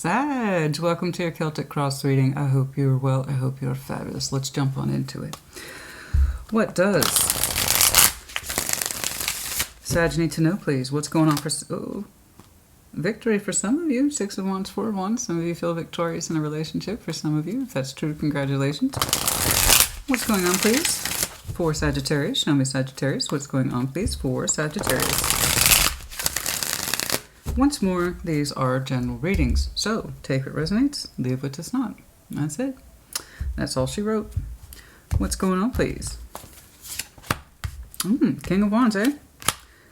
Sag, welcome to your Celtic Cross reading. I hope you're well. I hope you're fabulous. Let's jump on into it. What does Sag need to know, please? What's going on for... Oh, victory for some of you. 6 of Wands, 4 of Wands. Some of you feel victorious in a relationship. For some of you, if that's true, congratulations. What's going on, please? For Sagittarius. Show me Sagittarius. What's going on, please? For Sagittarius. Once more, these are general readings, so take what resonates, leave what does not. That's it. That's all she wrote. What's going on, please? King of Wands, eh?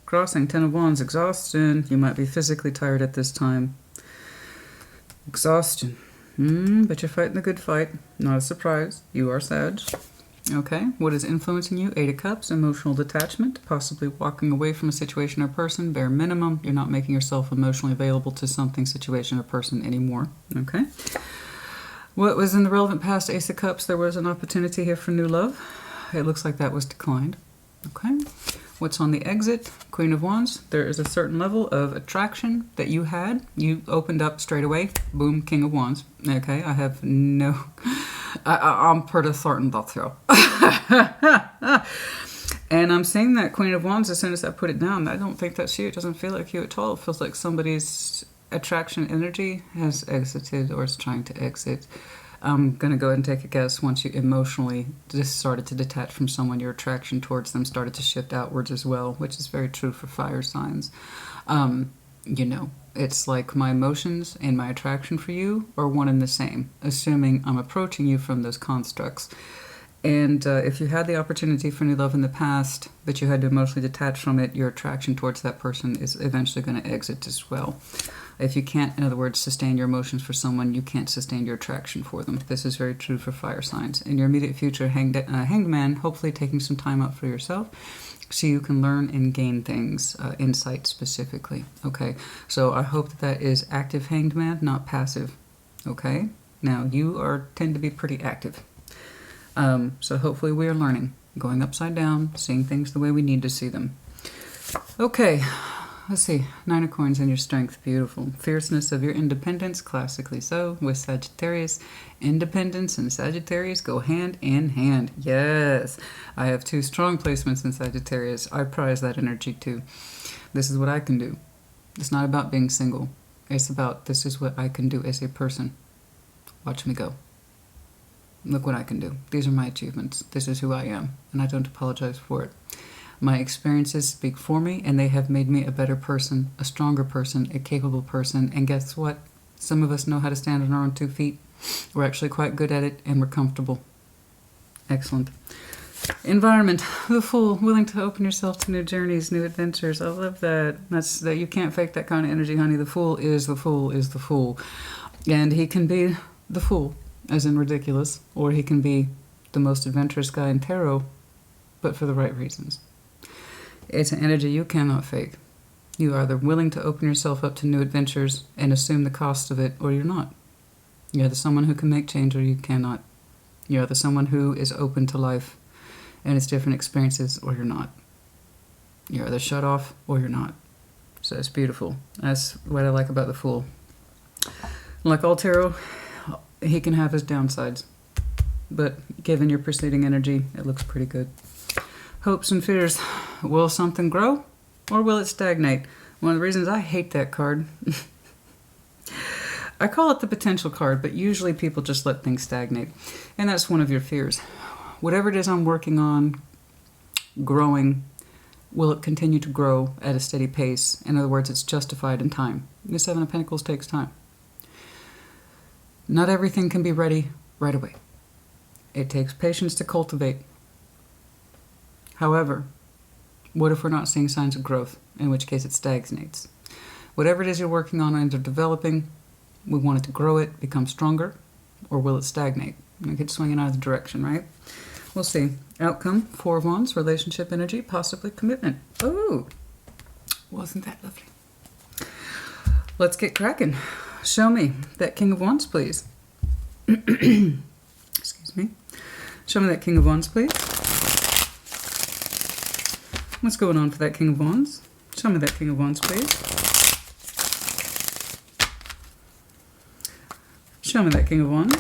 Crossing, 10 of Wands, exhaustion. You might be physically tired at this time. Exhaustion. But you're fighting the good fight. Not a surprise. You are Sag. Okay, what is influencing you? 8 of Cups, emotional detachment, possibly walking away from a situation or person, bare minimum. You're not making yourself emotionally available to something, situation, or person anymore. Okay. What was in the relevant past? Ace of Cups, there was an opportunity here for new love. It looks like that was declined. Okay. What's on the exit? Queen of Wands, there is a certain level of attraction that you had. You opened up straight away. Boom, King of Wands. Okay, I have no... I'm pretty certain that's you. And I'm saying that Queen of Wands as soon as I put it down. I don't think that's you. It doesn't feel like you at all. It feels like somebody's attraction energy has exited or is trying to exit. I'm going to go ahead and take a guess. Once you emotionally just started to detach from someone, your attraction towards them started to shift outwards as well, which is very true for fire signs. You know, it's like my emotions and my attraction for you are one and the same, assuming I'm approaching you from those constructs. And if you had the opportunity for new love in the past, but you had to emotionally detach from it, your attraction towards that person is eventually going to exit as well. If you can't, in other words, sustain your emotions for someone, you can't sustain your attraction for them. This is very true for fire signs. In your immediate future, Hanged Man, hopefully taking some time out for yourself so you can learn and gain things, insight specifically. Okay, so I hope that is active Hanged Man, not passive. Okay, now you tend to be pretty active. So hopefully we are learning, going upside down, seeing things the way we need to see them. Okay, let's see. 9 of Coins and your strength, beautiful. Fierceness of your independence, classically so, with Sagittarius. Independence and Sagittarius go hand in hand. Yes, I have 2 strong placements in Sagittarius. I prize that energy too. This is what I can do. It's not about being single. It's about this is what I can do as a person. Watch me go. Look what I can do. These are my achievements. This is who I am, and I don't apologize for it. My experiences speak for me, and they have made me a better person, a stronger person, a capable person, and guess what? Some of us know how to stand on our own 2 feet. We're actually quite good at it, and we're comfortable. Excellent. Environment. The Fool, willing to open yourself to new journeys, new adventures. I love that. That's that. You can't fake that kind of energy, honey. The Fool is the Fool is the Fool. And he can be the Fool, as in ridiculous, or he can be the most adventurous guy in tarot, but for the right reasons. It's an energy you cannot fake. You are either willing to open yourself up to new adventures and assume the cost of it, or you're not. You're either someone who can make change or you cannot. You're either someone who is open to life and its different experiences, or you're not. You're either shut off or you're not. So it's beautiful. That's what I like about the Fool. Like all tarot, he can have his downsides, but given your preceding energy, it looks pretty good. Hopes and fears. Will something grow or will it stagnate? One of the reasons I hate that card, I call it the potential card, but usually people just let things stagnate. And that's one of your fears. Whatever it is I'm working on, growing, will it continue to grow at a steady pace? In other words, it's justified in time. The 7 of Pentacles takes time. Not everything can be ready right away. It takes patience to cultivate. However, what if we're not seeing signs of growth, in which case it stagnates? Whatever it is you're working on and developing, we want it to grow it, become stronger, or will it stagnate? We could swing in either direction, right? We'll see. Outcome, 4 of Wands, relationship energy, possibly commitment. Oh, wasn't that lovely? Let's get cracking. Show me that King of Wands, please. Excuse me. Show me that King of Wands, please. What's going on for that King of Wands? Show me that King of Wands, please. Show me that King of Wands.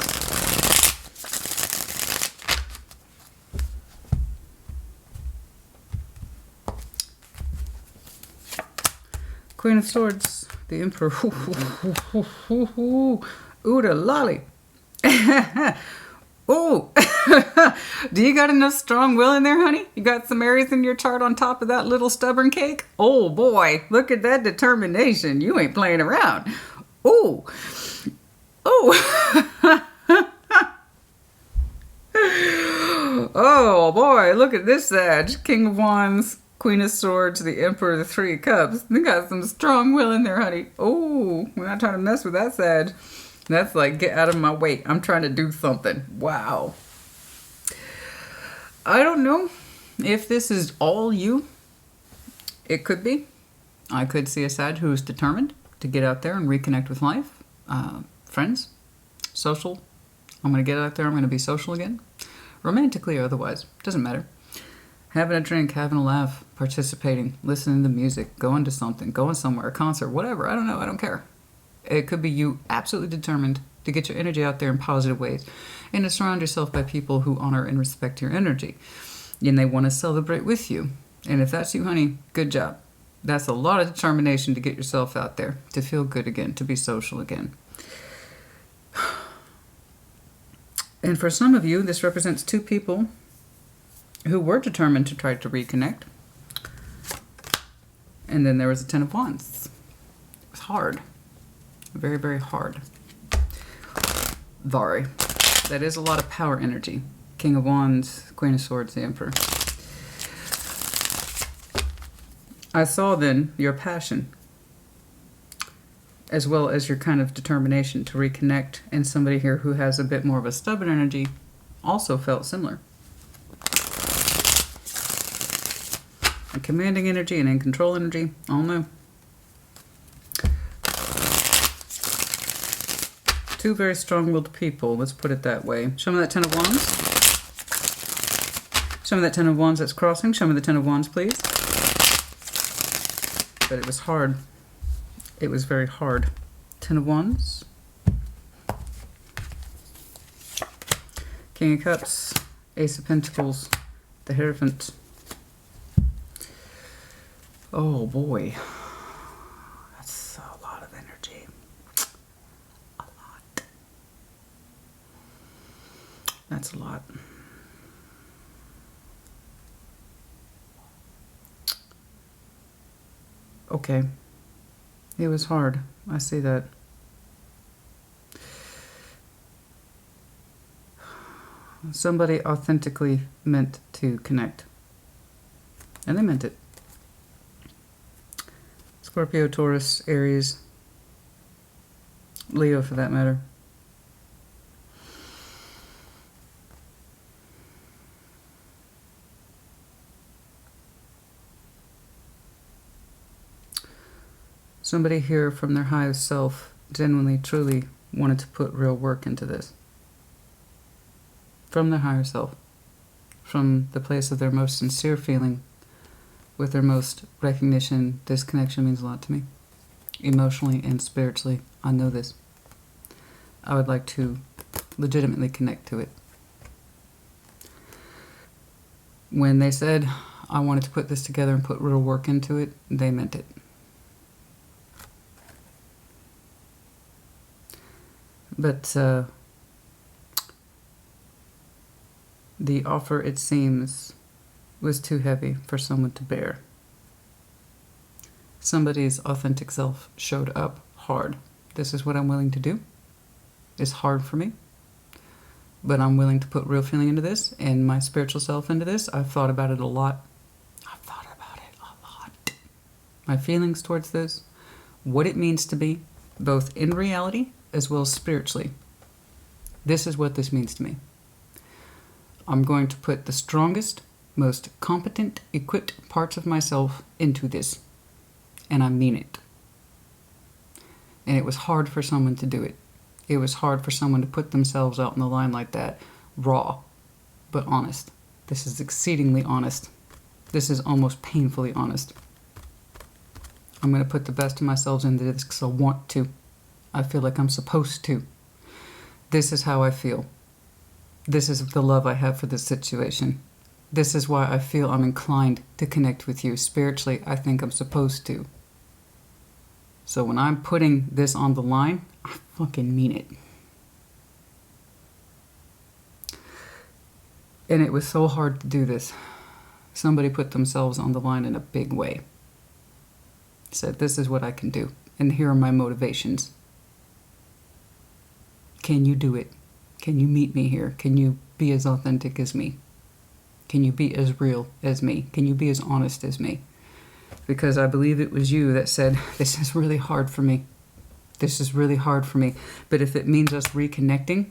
Queen of Swords, the Emperor. Ooh, the lolly. Ooh. Do you got enough strong will in there, honey? You got some Aries in your chart on top of that little stubborn cake? Oh, boy. Look at that determination. You ain't playing around. Ooh. Ooh. Oh, boy. Look at this Sag. King of Wands, Queen of Swords, the Emperor, the Three of Cups. They got some strong will in there, honey. Oh, we're not trying to mess with that Sag. That's like, get out of my way. I'm trying to do something. Wow. I don't know if this is all you. It could be. I could see a Sag who's determined to get out there and reconnect with life. Friends. Social. I'm going to get out there. I'm going to be social again. Romantically or otherwise. Doesn't matter. Having a drink, having a laugh, participating, listening to music, going to something, going somewhere, a concert, whatever. I don't know. I don't care. It could be you absolutely determined to get your energy out there in positive ways and to surround yourself by people who honor and respect your energy. And they want to celebrate with you. And if that's you, honey, good job. That's a lot of determination to get yourself out there, to feel good again, to be social again. And for some of you, this represents two people who were determined to try to reconnect. And then there was a Ten of Wands. It was hard. Very, very hard. Vari. That is a lot of power energy. King of Wands, Queen of Swords, the Emperor. I saw then your passion, as well as your kind of determination to reconnect. And somebody here who has a bit more of a stubborn energy also felt similar. A commanding energy and in control energy, I don't know. Two very strong-willed people, let's put it that way. Show me that Ten of Wands. Show me that Ten of Wands that's crossing. Show me the Ten of Wands, please. But it was hard. It was very hard. Ten of Wands. King of Cups. Ace of Pentacles. The Hierophant. Oh, boy. That's a lot of energy. A lot. That's a lot. Okay. It was hard. I see that. Somebody authentically meant to connect. And they meant it. Scorpio, Taurus, Aries, Leo for that matter. Somebody here from their highest self genuinely, truly wanted to put real work into this. From their higher self. From the place of their most sincere feeling. With their most recognition, this connection means a lot to me. Emotionally and spiritually, I know this. I would like to legitimately connect to it. When they said I wanted to put this together and put real work into it, they meant it. But the offer, it seems, was too heavy for someone to bear. Somebody's authentic self showed up hard. This is what I'm willing to do. It's hard for me, but I'm willing to put real feeling into this and my spiritual self into this. I've thought about it a lot. I've thought about it a lot. My feelings towards this, what it means to me, both in reality as well as spiritually. This is what this means to me. I'm going to put the strongest, most competent, equipped parts of myself into this. And I mean it. And it was hard for someone to do it. It was hard for someone to put themselves out on the line like that, raw, but honest. This is exceedingly honest. This is almost painfully honest. I'm going to put the best of myself into this because I want to. I feel like I'm supposed to. This is how I feel. This is the love I have for this situation. This is why I feel I'm inclined to connect with you. Spiritually, I think I'm supposed to. So when I'm putting this on the line, I fucking mean it. And it was so hard to do this. Somebody put themselves on the line in a big way. Said, this is what I can do. And here are my motivations. Can you do it? Can you meet me here? Can you be as authentic as me? Can you be as real as me? Can you be as honest as me? Because I believe it was you that said, this is really hard for me. This is really hard for me. But if it means us reconnecting,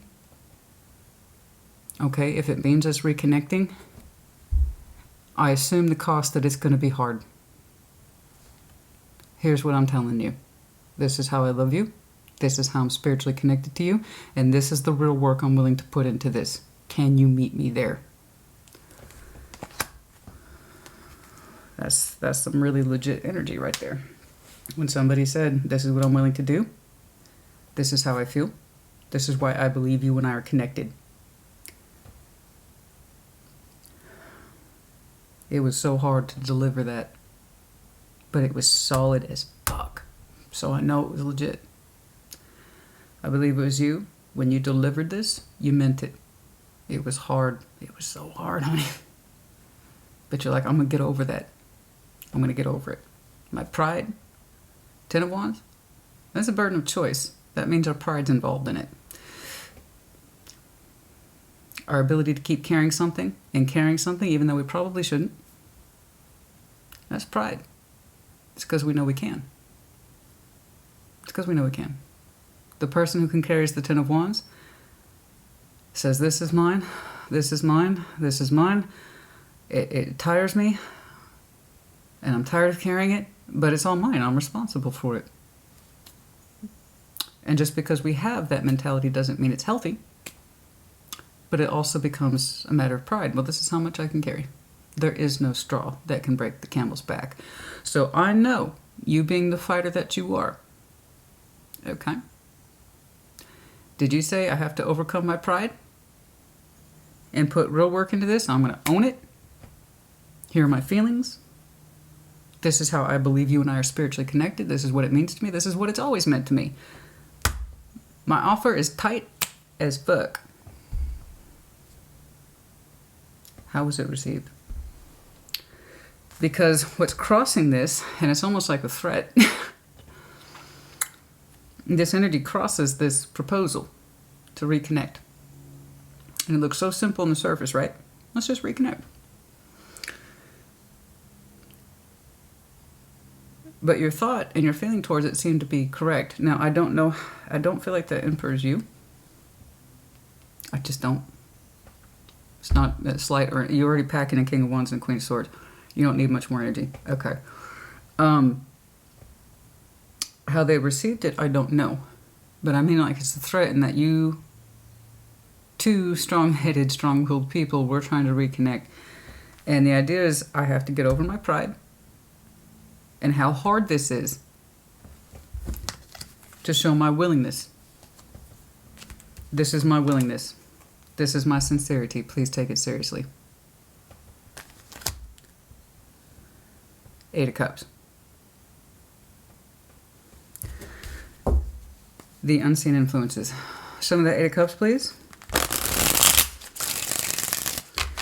okay, if it means us reconnecting, I assume the cost that it's going to be hard. Here's what I'm telling you. This is how I love you. This is how I'm spiritually connected to you. And this is the real work I'm willing to put into this. Can you meet me there? That's some really legit energy right there. When somebody said, this is what I'm willing to do. This is how I feel. This is why I believe you and I are connected. It was so hard to deliver that. But it was solid as fuck. So I know it was legit. I believe it was you. When you delivered this, you meant it. It was hard. It was so hard, honey. But you're like, I'm going to get over that. I'm going to get over it. My pride, 10 of Wands, that's a burden of choice. That means our pride's involved in it. Our ability to keep carrying something and carrying something even though we probably shouldn't. That's pride. It's because we know we can. It's because we know we can. The person who can carry the 10 of Wands says, this is mine, this is mine, this is mine. It tires me, and I'm tired of carrying it, but it's all mine. I'm responsible for it. And just because we have that mentality doesn't mean it's healthy, but it also becomes a matter of pride. Well, this is how much I can carry. There is no straw that can break the camel's back. So I know, you being the fighter that you are, okay? Did you say I have to overcome my pride and put real work into this? I'm going to own it. Here are my feelings. This is how I believe you and I are spiritually connected. This is what it means to me. This is what it's always meant to me. My offer is tight as fuck. How was it received? Because what's crossing this, and it's almost like a threat, this energy crosses this proposal to reconnect. And it looks so simple on the surface, right? Let's just reconnect. But your thought and your feeling towards it seem to be correct. Now, I don't know. I don't feel like the Emperor is you. I just don't. It's not a slight, or you're already packing a King of Wands and a Queen of Swords. You don't need much more energy. Okay. How they received it, I don't know. But I mean, like, it's a threat in that you, two strong-headed, strong-willed people, we're trying to reconnect. And the idea is I have to get over my pride and how hard this is to show my willingness. This is my willingness. This is my sincerity. Please take it seriously. 8 of Cups. The unseen influences. Show me that 8 of Cups, please.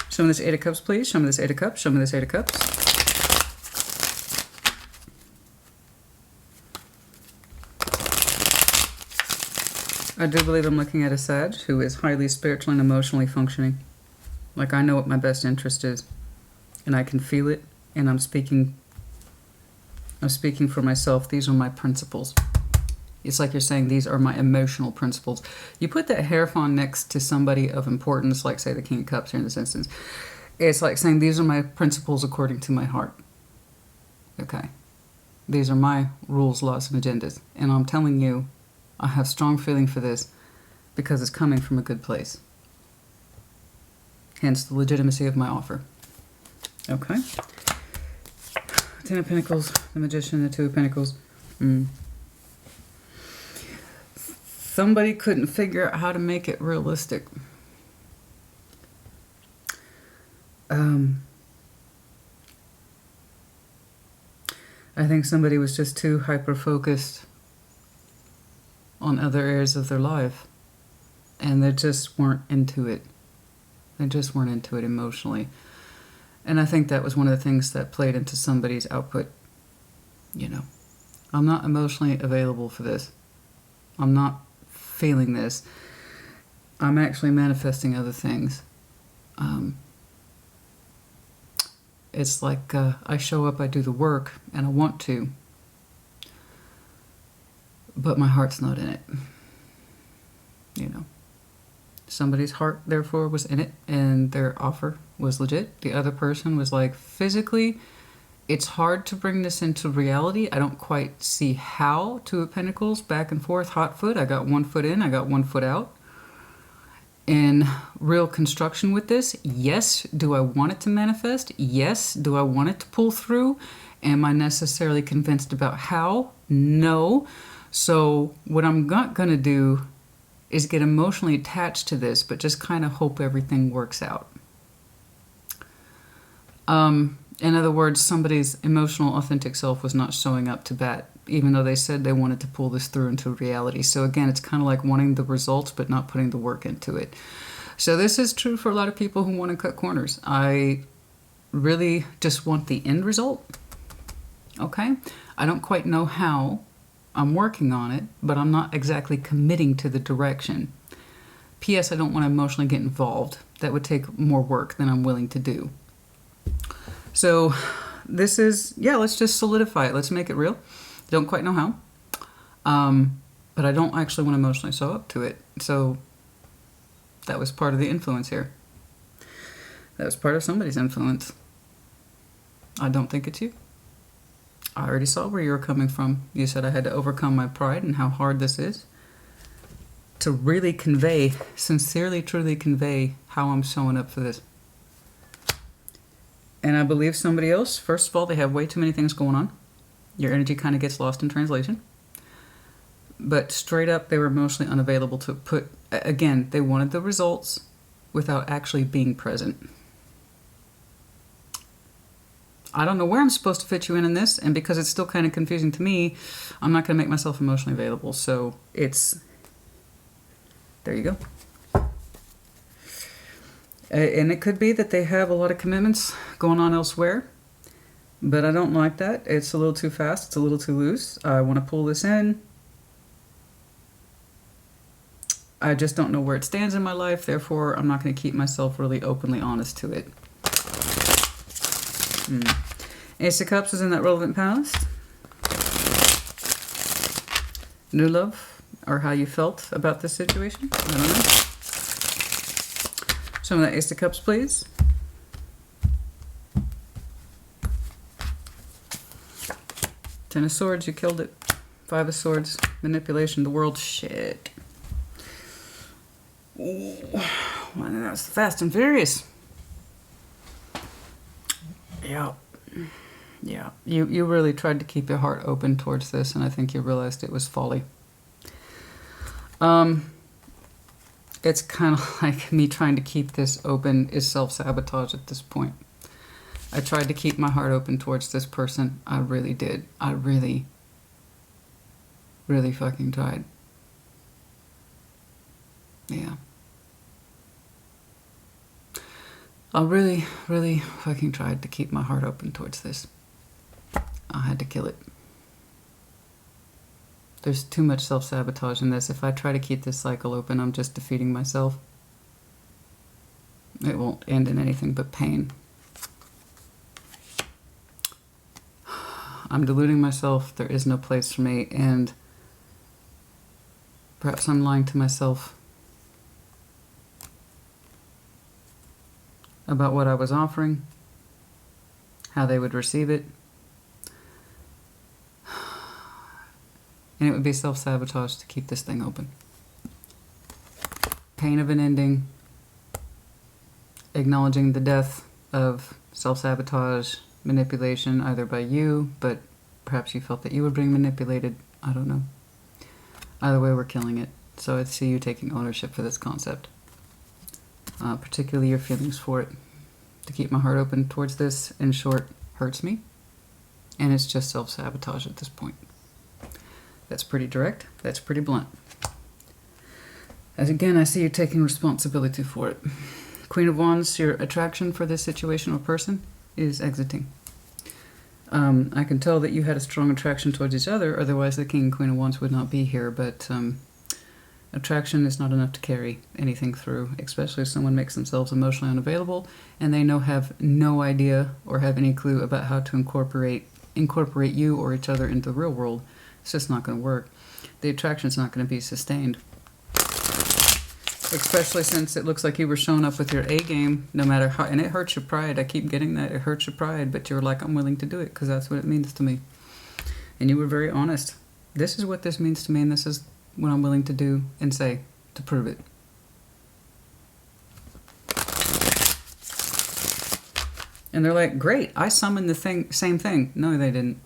Show me this 8 of Cups, please. Show me this 8 of Cups. Show me this 8 of Cups. I do believe I'm looking at a Sag who is highly spiritual and emotionally functioning. Like, I know what my best interest is. And I can feel it. And I'm speaking for myself. These are my principles. It's like you're saying, these are my emotional principles. You put that Hierophant next to somebody of importance, like, say, the King of Cups here in this instance. It's like saying, these are my principles according to my heart. Okay. These are my rules, laws, and agendas. And I'm telling you, I have strong feeling for this because it's coming from a good place. Hence the legitimacy of my offer. Okay. 10 of Pentacles, the Magician, the 2 of Pentacles. somebody couldn't figure out how to make it realistic. I think somebody was just too hyper-focused on other areas of their life, and they just weren't into it. They just weren't into it emotionally. And I think that was one of the things that played into somebody's output. You know, I'm not emotionally available for this. I'm not feeling this. I'm actually manifesting other things. It's like I show up, I do the work, and I want to, but my heart's not in it. You know, somebody's heart, therefore, was in it, and their offer was legit. The other person was like, physically, it's hard to bring this into reality. I don't quite see how. Two of Pentacles, back and forth, hot foot. I got 1 foot in, I got 1 foot out. In real construction with this, yes. Do I want it to manifest? Yes. Do I want it to pull through? Am I necessarily convinced about how? No. So what I'm not going to do is get emotionally attached to this, but just kind of hope everything works out. In other words, somebody's emotional, authentic self was not showing up to bat, even though they said they wanted to pull this through into reality. So again, it's kind of like wanting the results, but not putting the work into it. So this is true for a lot of people who want to cut corners. I really just want the end result. Okay? I don't quite know how. I'm working on it, but I'm not exactly committing to the direction. P.S. I don't want to emotionally get involved. That would take more work than I'm willing to do. So this is, yeah, let's just solidify it. Let's make it real. Don't quite know how. But I don't actually want to emotionally show up to it. So that was part of the influence here. That was part of somebody's influence. I don't think it's you. I already saw where you were coming from. You said I had to overcome my pride and how hard this is to really convey, sincerely, truly convey how I'm showing up for this. And I believe somebody else, first of all, they have way too many things going on. Your energy kind of gets lost in translation. But straight up, they were emotionally unavailable to put, again, they wanted the results without actually being present. I don't know where I'm supposed to fit you in this, and because it's still kind of confusing to me, I'm not going to make myself emotionally available. So it's, there you go. And it could be that they have a lot of commitments going on elsewhere, but I don't like that. It's a little too fast. It's a little too loose. I want to pull this in. I just don't know where it stands in my life. Therefore, I'm not going to keep myself really openly honest to it. Ace of Cups is in that relevant past. New love, or how you felt about this situation. I don't know. Some of that Ace of Cups, please. Ten of Swords, you killed it. Five of Swords, manipulation, the world, shit. Ooh, well, that's fast and furious. Yeah. Yeah. You really tried to keep your heart open towards this, and I think you realized it was folly. It's kind of like me trying to keep this open is self-sabotage at this point. I tried to keep my heart open towards this person. I really did. I really, really fucking tried. Yeah. I really, really fucking tried to keep my heart open towards this. I had to kill it. There's too much self-sabotage in this. If I try to keep this cycle open, I'm just defeating myself. It won't end in anything but pain. I'm deluding myself. There is no place for me, and perhaps I'm lying to myself about what I was offering, how they would receive it. And it would be self-sabotage to keep this thing open. Pain of an ending, acknowledging the death of self-sabotage, manipulation, either by you, but perhaps you felt that you were being manipulated. I don't know. Either way, we're killing it. So I see you taking ownership for this concept, particularly your feelings for it. To keep my heart open towards this, in short, hurts me. And it's just self-sabotage at this point. That's pretty direct. That's pretty blunt. As again, I see you taking responsibility for it. Queen of Wands, your attraction for this situation or person is exiting. I can tell that you had a strong attraction towards each other, otherwise the King and Queen of Wands would not be here, but attraction is not enough to carry anything through, especially if someone makes themselves emotionally unavailable and they have no idea or have any clue about how to incorporate you or each other into the real world. It's just not going to work. The attraction's not going to be sustained. Especially since it looks like you were showing up with your A game, no matter how, and it hurts your pride. I keep getting that. It hurts your pride, but you're like, I'm willing to do it because that's what it means to me. And you were very honest. This is what this means to me, and this is what I'm willing to do and say to prove it. And they're like, great, I summoned the same thing. No, they didn't.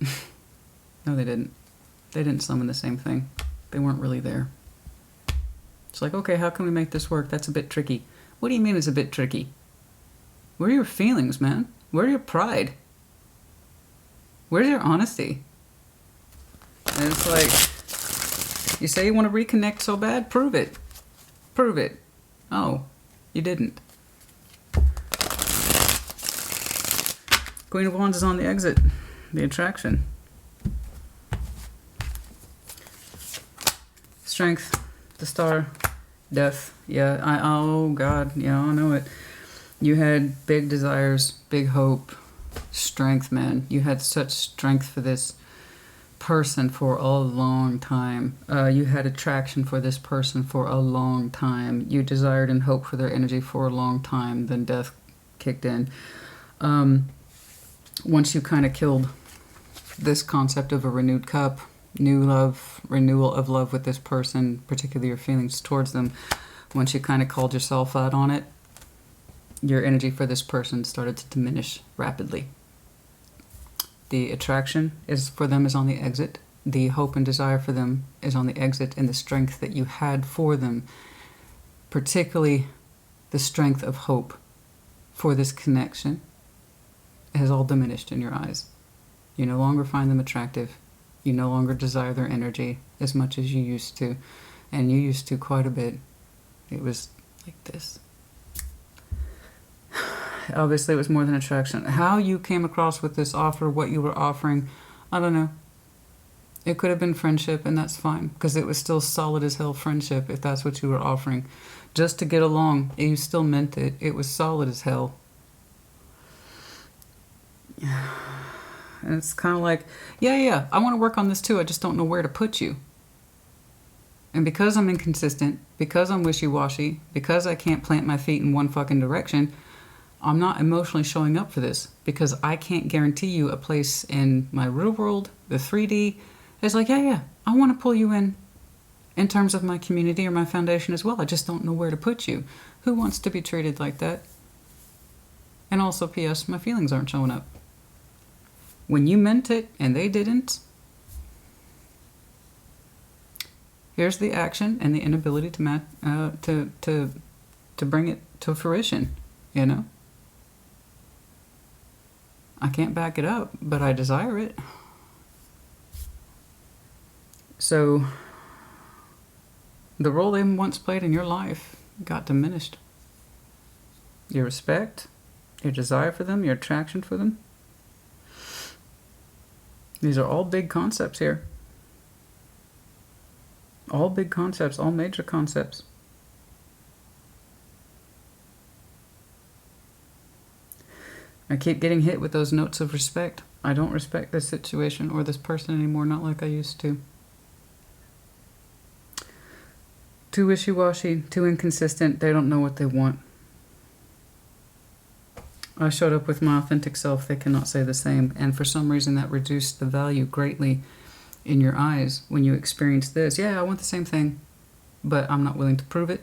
No, they didn't. They didn't summon the same thing. They weren't really there. It's like, okay, how can we make this work? That's a bit tricky. What do you mean it's a bit tricky? Where are your feelings, man? Where's your pride? Where's your honesty? And it's like, you say you want to reconnect so bad? Prove it. Prove it. Oh, you didn't. Queen of Wands is on the exit. The attraction. Strength. The Star. Death. Yeah, oh God, yeah, I know it. You had big desires, big hope, strength, man. You had such strength for this person for a long time. You had attraction for this person for a long time. You desired and hoped for their energy for a long time. Then death kicked in. Once you kind of killed this concept of a renewed cup, new love, renewal of love with this person, particularly your feelings towards them, once you kind of called yourself out on it, your energy for this person started to diminish rapidly. The attraction for them is on the exit. The hope and desire for them is on the exit, and the strength that you had for them, particularly the strength of hope for this connection, has all diminished in your eyes. You no longer find them attractive. You no longer desire their energy as much as you used to. And you used to quite a bit. It was like this. Obviously, it was more than attraction. How you came across with this offer, what you were offering, I don't know. It could have been friendship, and that's fine. Because it was still solid as hell friendship, if that's what you were offering. Just to get along, you still meant it. It was solid as hell. And it's kind of like, yeah, I want to work on this too. I just don't know where to put you. And because I'm inconsistent, because I'm wishy-washy, because I can't plant my feet in one fucking direction, I'm not emotionally showing up for this. Because I can't guarantee you a place in my real world, the 3D. It's like, yeah, I want to pull you in terms of my community or my foundation as well. I just don't know where to put you. Who wants to be treated like that? And also, P.S., my feelings aren't showing up. When you meant it and they didn't, here's the action and the inability to bring it to fruition, you know? I can't back it up, but I desire it. So, the role they once played in your life got diminished. Your respect, your desire for them, your attraction for them. These are all big concepts here. All big concepts, all major concepts. I keep getting hit with those notes of respect. I don't respect this situation or this person anymore, not like I used to. Too wishy-washy, too inconsistent. They don't know what they want. I showed up with my authentic self. They cannot say the same. And for some reason, that reduced the value greatly in your eyes when you experience this. Yeah, I want the same thing, but I'm not willing to prove it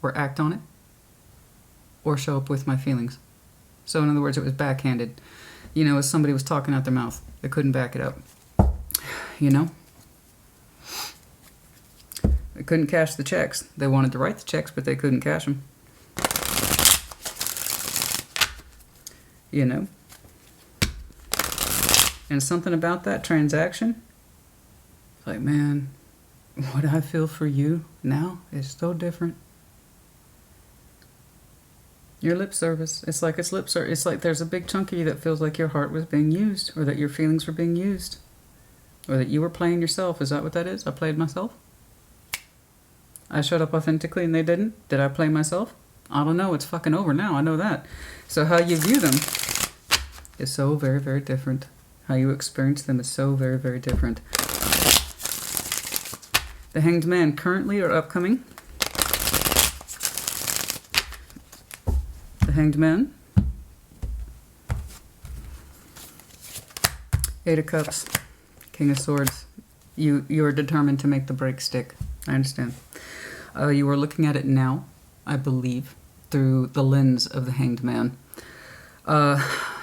or act on it or show up with my feelings. So in other words, it was backhanded. You know, as somebody was talking out their mouth. They couldn't back it up. You know? They couldn't cash the checks. They wanted to write the checks, but they couldn't cash them. You know? And something about that transaction, like, man, what I feel for you now is so different. Your lip service. It's like lip service. It's like there's a big chunk of you that feels like your heart was being used, or that your feelings were being used, or that you were playing yourself. Is that what that is? I played myself? I showed up authentically and they didn't? Did I play myself? I don't know. It's fucking over now. I know that. So how you view them is so very, very different. How you experience them is so very, very different. The Hanged Man currently or upcoming. The Hanged Man. Eight of Cups. King of Swords. You are determined to make the break stick. I understand. You are looking at it now, I believe, through the lens of the Hanged Man.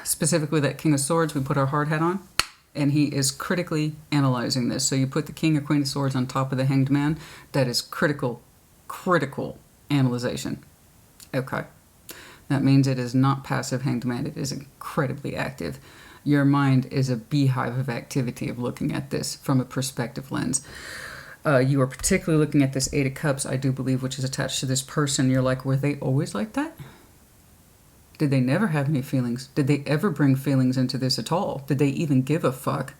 Specifically that King of Swords, we put our hard hat on, and he is critically analyzing this. So you put the King or Queen of Swords on top of the Hanged Man. That is critical analyzation. Okay. That means it is not passive Hanged Man. It is incredibly active. Your mind is a beehive of activity of looking at this from a perspective lens. You are particularly looking at this Eight of Cups, I do believe, which is attached to this person. You're like, were they always like that? Did they never have any feelings? Did they ever bring feelings into this at all? Did they even give a fuck?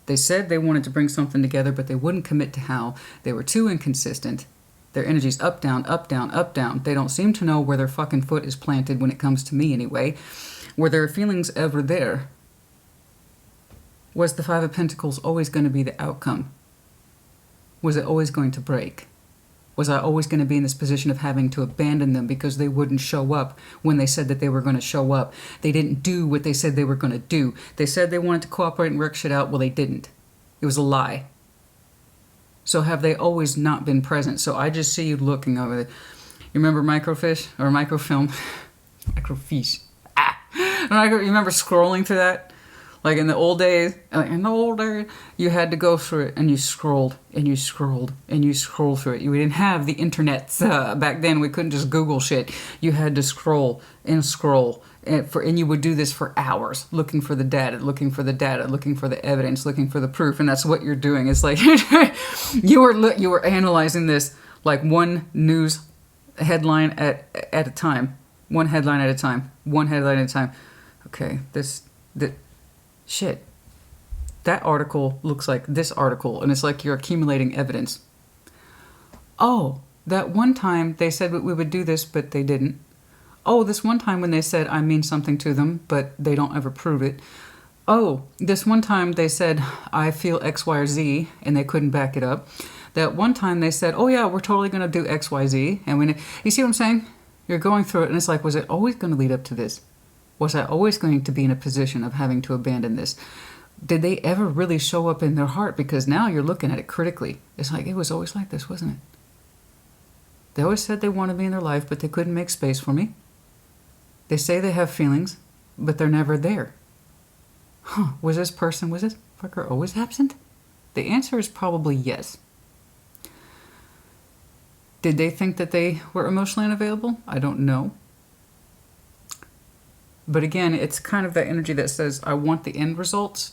They said they wanted to bring something together, but they wouldn't commit to how. They were too inconsistent. Their energy's up, down, up, down, up, down. They don't seem to know where their fucking foot is planted when it comes to me anyway. Were their feelings ever there? Was the Five of Pentacles always going to be the outcome? Was it always going to break? Was I always going to be in this position of having to abandon them because they wouldn't show up when they said that they were going to show up? They didn't do what they said they were going to do. They said they wanted to cooperate and work shit out. Well, they didn't. It was a lie. So have they always not been present? So I just see you looking over there. You remember microfiche or microfilm? Microfiche. You remember scrolling through that? Like in the old days, you had to go through it and you scrolled and you scrolled and you scrolled through it. We didn't have the internet back then. We couldn't just Google shit. You had to scroll and scroll. And you would do this for hours, looking for the data, looking for the evidence, looking for the proof. And that's what you're doing. It's like you were analyzing this like one news headline at a time. One headline at a time. One headline at a time. Okay, shit. That article looks like this article, and it's like you're accumulating evidence. Oh, that one time they said we would do this, but they didn't. Oh, this one time when they said I mean something to them, but they don't ever prove it. Oh, this one time they said I feel X, Y, or Z, and they couldn't back it up. That one time they said, oh yeah, we're totally going to do X, Y, Z. And you see what I'm saying? You're going through it, and it's like, was it always going to lead up to this? Was I always going to be in a position of having to abandon this? Did they ever really show up in their heart? Because now you're looking at it critically. It's like, it was always like this, wasn't it? They always said they wanted me in their life, but they couldn't make space for me. They say they have feelings, but they're never there. Huh, was this fucker always absent? The answer is probably yes. Did they think that they were emotionally unavailable? I don't know. But again, it's kind of that energy that says, I want the end results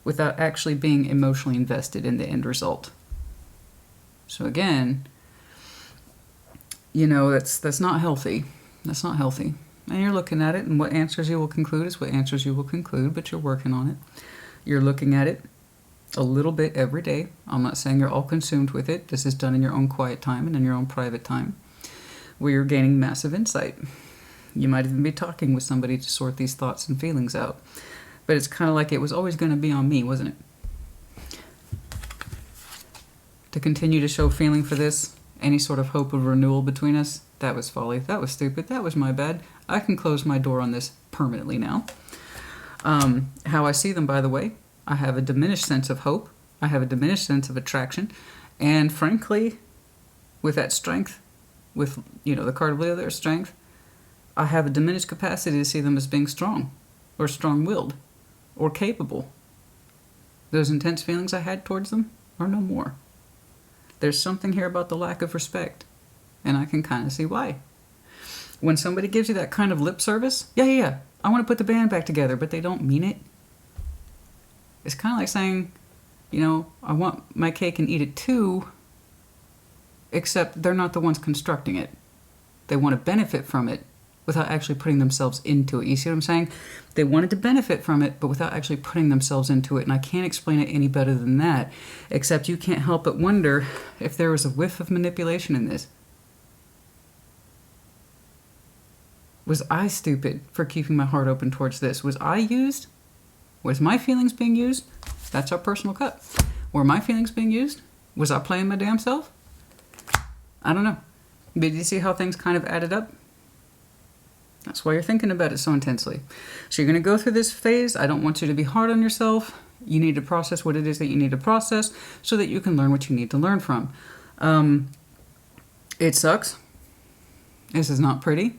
without actually being emotionally invested in the end result. So again, that's not healthy. That's not healthy. And you're looking at it, and what answers you will conclude is what answers you will conclude, but you're working on it. You're looking at it a little bit every day. I'm not saying you're all consumed with it. This is done in your own quiet time and in your own private time, where you're gaining massive insight. You might even be talking with somebody to sort these thoughts and feelings out. But it's kind of like it was always going to be on me, wasn't it? To continue to show feeling for this, any sort of hope of renewal between us, that was folly. That was stupid. That was my bad. I can close my door on this permanently now. How I see them, by the way, I have a diminished sense of hope. I have a diminished sense of attraction. And frankly, with that strength, with, the card of Leo, their strength, I have a diminished capacity to see them as being strong, or strong-willed, or capable. Those intense feelings I had towards them are no more. There's something here about the lack of respect, and I can kind of see why. When somebody gives you that kind of lip service, yeah, I want to put the band back together, but they don't mean it. It's kind of like saying, you know, I want my cake and eat it too, except they're not the ones constructing it. They want to benefit from it without actually putting themselves into it. You see what I'm saying? They wanted to benefit from it, but without actually putting themselves into it. And I can't explain it any better than that, except you can't help but wonder if there was a whiff of manipulation in this. Was I stupid for keeping my heart open towards this? Was I used? Was my feelings being used? That's our personal cut. Were my feelings being used? Was I playing my damn self? I don't know. But did you see how things kind of added up? That's why you're thinking about it so intensely. So you're going to go through this phase. I don't want you to be hard on yourself. You need to process what it is that you need to process so that you can learn what you need to learn from. It sucks. This is not pretty,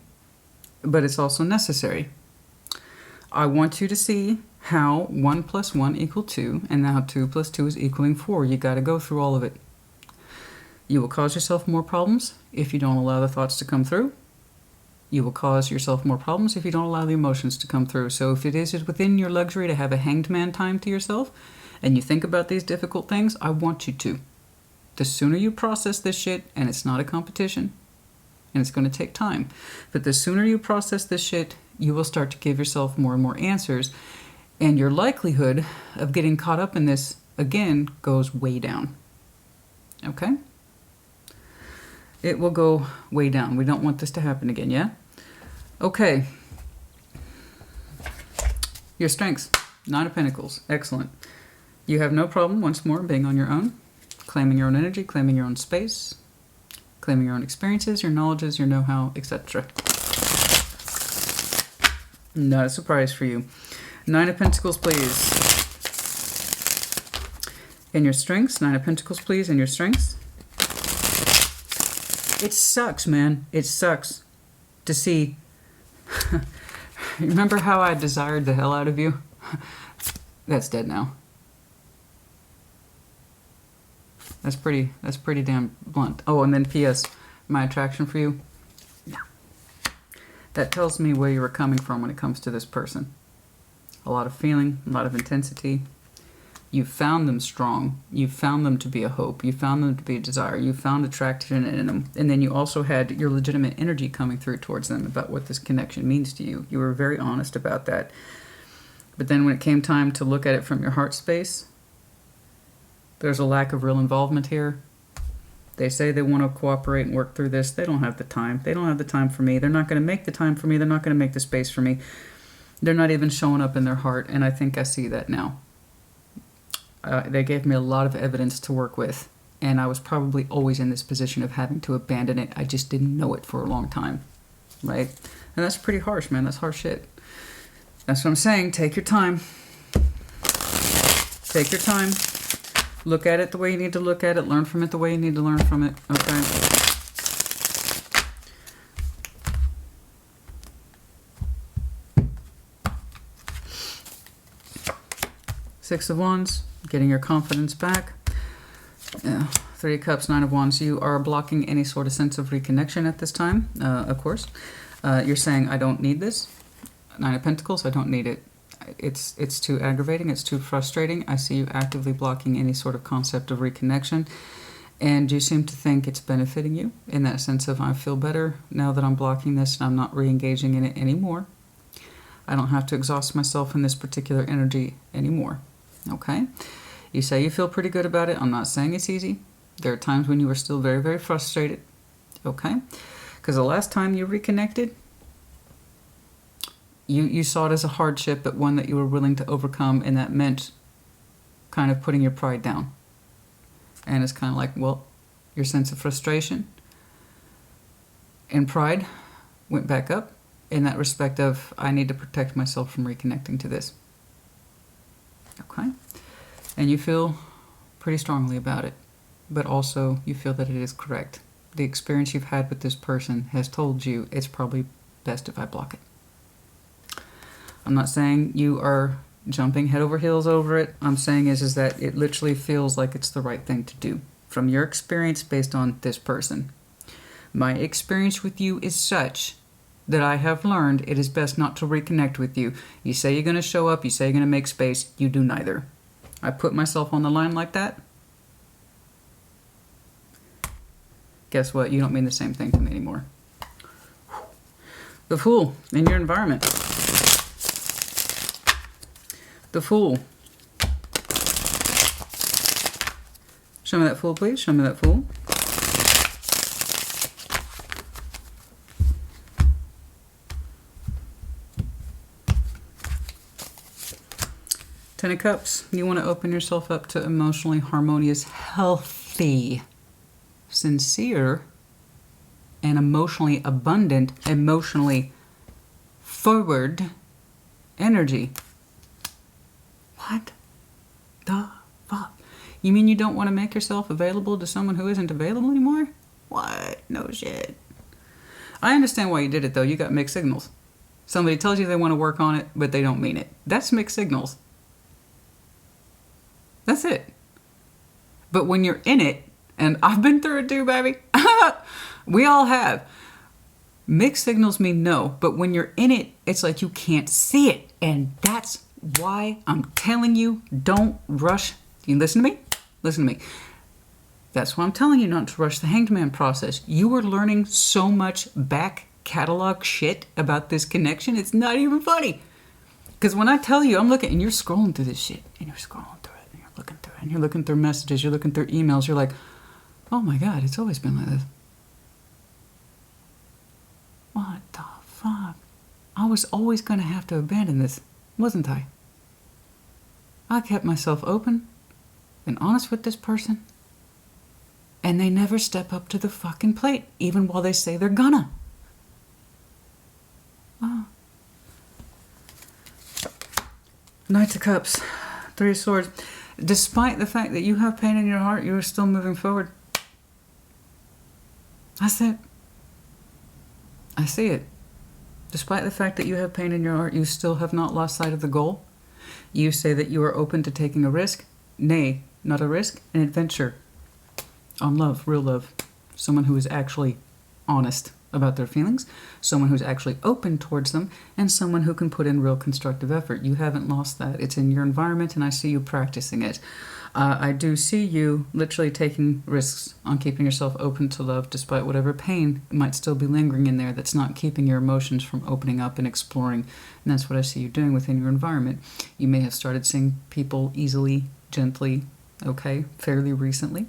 but it's also necessary. I want you to see how 1 + 1 = 2 and how 2 + 2 is equaling 4. You got to go through all of it. You will cause yourself more problems if you don't allow the thoughts to come through. You will cause yourself more problems if you don't allow the emotions to come through. So if it is within your luxury to have a hanged man time to yourself and you think about these difficult things, I want you to. The sooner you process this shit, and it's not a competition, and it's going to take time, but the sooner you process this shit, you will start to give yourself more and more answers, and your likelihood of getting caught up in this again goes way down. Okay? It will go way down. We don't want this to happen again, yeah? Okay. Your strengths. 9 of Pentacles. Excellent. You have no problem, once more, being on your own, claiming your own energy, claiming your own space, claiming your own experiences, your knowledges, your know-how, etc. Not a surprise for you. 9 of Pentacles, please. And your strengths. 9 of Pentacles, please, and your strengths. It sucks, man. It sucks to see. Remember how I desired the hell out of you? That's dead now. That's pretty damn blunt. Oh, and then P.S. My attraction for you? No. That tells me where you were coming from when it comes to this person. A lot of feeling, a lot of intensity. You found them strong. You found them to be a hope. You found them to be a desire. You found attraction in them. And then you also had your legitimate energy coming through towards them about what this connection means to you. You were very honest about that. But then when it came time to look at it from your heart space, there's a lack of real involvement here. They say they want to cooperate and work through this. They don't have the time. They don't have the time for me. They're not going to make the time for me. They're not going to make the space for me. They're not even showing up in their heart, and I think I see that now. They gave me a lot of evidence to work with, and I was probably always in this position of having to abandon it. I just didn't know it for a long time, right? And that's pretty harsh, man. That's harsh shit. That's what I'm saying. Take your time. Take your time. Look at it the way you need to look at it. Learn from it the way you need to learn from it, okay? Six of Wands. Getting your confidence back. 3 of Cups, 9 of Wands. You are blocking any sort of sense of reconnection at this time, of course. You're saying, I don't need this. 9 of Pentacles, I don't need it. It's too aggravating. It's too frustrating. I see you actively blocking any sort of concept of reconnection. And you seem to think it's benefiting you in that sense of, I feel better now that I'm blocking this and I'm not re-engaging in it anymore. I don't have to exhaust myself in this particular energy anymore. Okay? You say you feel pretty good about it. I'm not saying it's easy. There are times when you were still very, very frustrated. Okay? Because the last time you reconnected, you saw it as a hardship, but one that you were willing to overcome, and that meant kind of putting your pride down. And it's kind of like, well, your sense of frustration and pride went back up in that respect of, I need to protect myself from reconnecting to this. Okay? And you feel pretty strongly about it, but also you feel that it is correct. The experience you've had with this person has told you it's probably best if I block it. I'm not saying you are jumping head over heels over it. I'm saying is that it literally feels like it's the right thing to do. from your experience based on this person. My experience with you is such that I have learned it is best not to reconnect with you. You say you're going to show up, you say you're going to make space, you do neither. I put myself on the line like that. Guess what? You don't mean the same thing to me anymore. The Fool in your environment. The Fool. Show me that Fool, please. Show me that Fool. Ten of Cups. You want to open yourself up to emotionally harmonious, healthy, sincere, and emotionally abundant, emotionally forward energy. What the fuck? You mean you don't want to make yourself available to someone who isn't available anymore? What? No shit. I understand why you did it, though. You got mixed signals. Somebody tells you they want to work on it, but they don't mean it. That's mixed signals. That's it. But when you're in it, and I've been through it too, baby. We all have. Mixed signals mean no, but when you're in it, it's like you can't see it. And that's why I'm telling you, don't rush. You listen to me? Listen to me. That's why I'm telling you not to rush the Hanged Man process. You are learning so much back catalog shit about this connection. It's not even funny. Because when I tell you, I'm looking, and you're scrolling through this shit, and you're scrolling through it, and you're looking through it, and you're looking through messages, you're looking through emails, you're like, oh my God, it's always been like this. What the fuck? I was always going to have to abandon this, wasn't I? I kept myself open and honest with this person, and they never step up to the fucking plate, even while they say they're gonna. Oh. Knight of Cups, Three of Swords. Despite the fact that you have pain in your heart, you are still moving forward. That's it. I see it. Despite the fact that you have pain in your heart, you still have not lost sight of the goal. You say that you are open to taking a risk. Nay, not a risk, an adventure. On love, real love. Someone who is actually honest about their feelings, someone who's actually open towards them, and someone who can put in real constructive effort. You haven't lost that. It's in your environment, and I see you practicing it. I do see you literally taking risks on keeping yourself open to love, despite whatever pain might still be lingering in there that's not keeping your emotions from opening up and exploring. And that's what I see you doing within your environment. You may have started seeing people easily, gently, okay, fairly recently.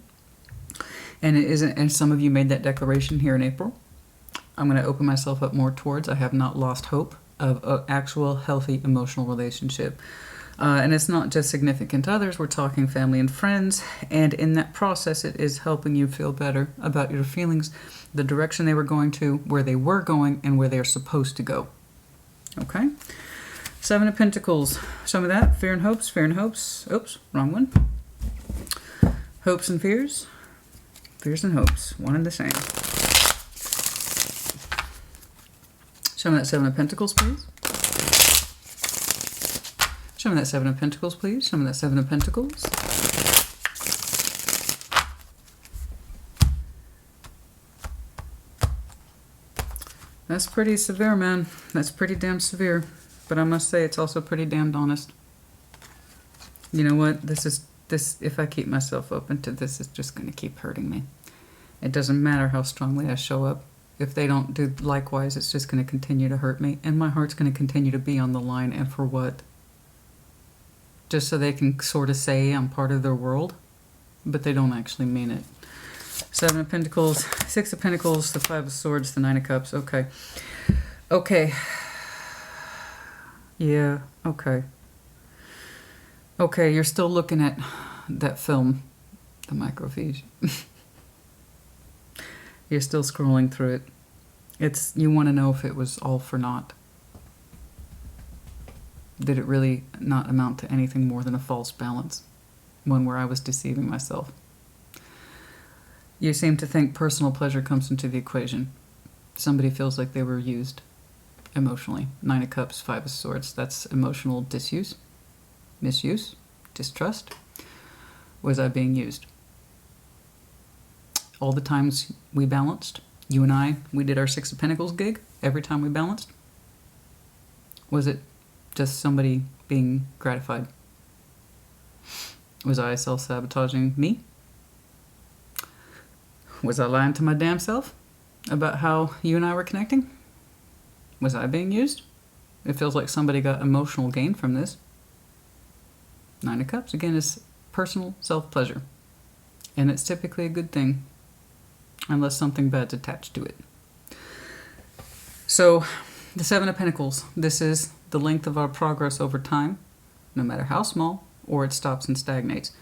And it isn't, and some of you made that declaration here in April. I'm going to open myself up more towards, I have not lost hope of an actual healthy emotional relationship. And it's not just significant others, we're talking family and friends. And in that process, it is helping you feel better about your feelings, the direction they were going to, where they were going, and where they're supposed to go. Okay? Seven of Pentacles. Some of that, fear and hopes, fear and hopes. Oops, wrong one. Hopes and fears. Fears and hopes, one and the same. Show me that Seven of Pentacles, please. Show me that Seven of Pentacles, please. Show me that Seven of Pentacles. That's pretty severe, man. That's pretty damn severe. But I must say, it's also pretty damned honest. You know what? This, if I keep myself open to this, it's just going to keep hurting me. It doesn't matter how strongly I show up. If they don't do likewise, it's just going to continue to hurt me. And my heart's going to continue to be on the line. And for what? Just so they can sort of say I'm part of their world. But they don't actually mean it. Seven of Pentacles, Six of Pentacles, the Five of Swords, the Nine of Cups. Okay. Okay. Yeah, okay. Okay, you're still looking at that film, the microfiche. You're still scrolling through it. You want to know if it was all for naught. Did it really not amount to anything more than a false balance? One where I was deceiving myself. You seem to think personal pleasure comes into the equation. Somebody feels like they were used emotionally. Nine of Cups, Five of Swords. That's emotional disuse, misuse, distrust. Was I being used? all the times we balanced. You and I, we did our Six of Pentacles gig every time we balanced. Was it just somebody being gratified? Was I self-sabotaging me? Was I lying to my damn self about how you and I were connecting? Was I being used? It feels like somebody got emotional gain from this. Nine of Cups, again, is personal self-pleasure. And it's typically a good thing, unless something bad's attached to it. So, the Seven of Pentacles, this is the length of our progress over time, no matter how small, or it stops and stagnates.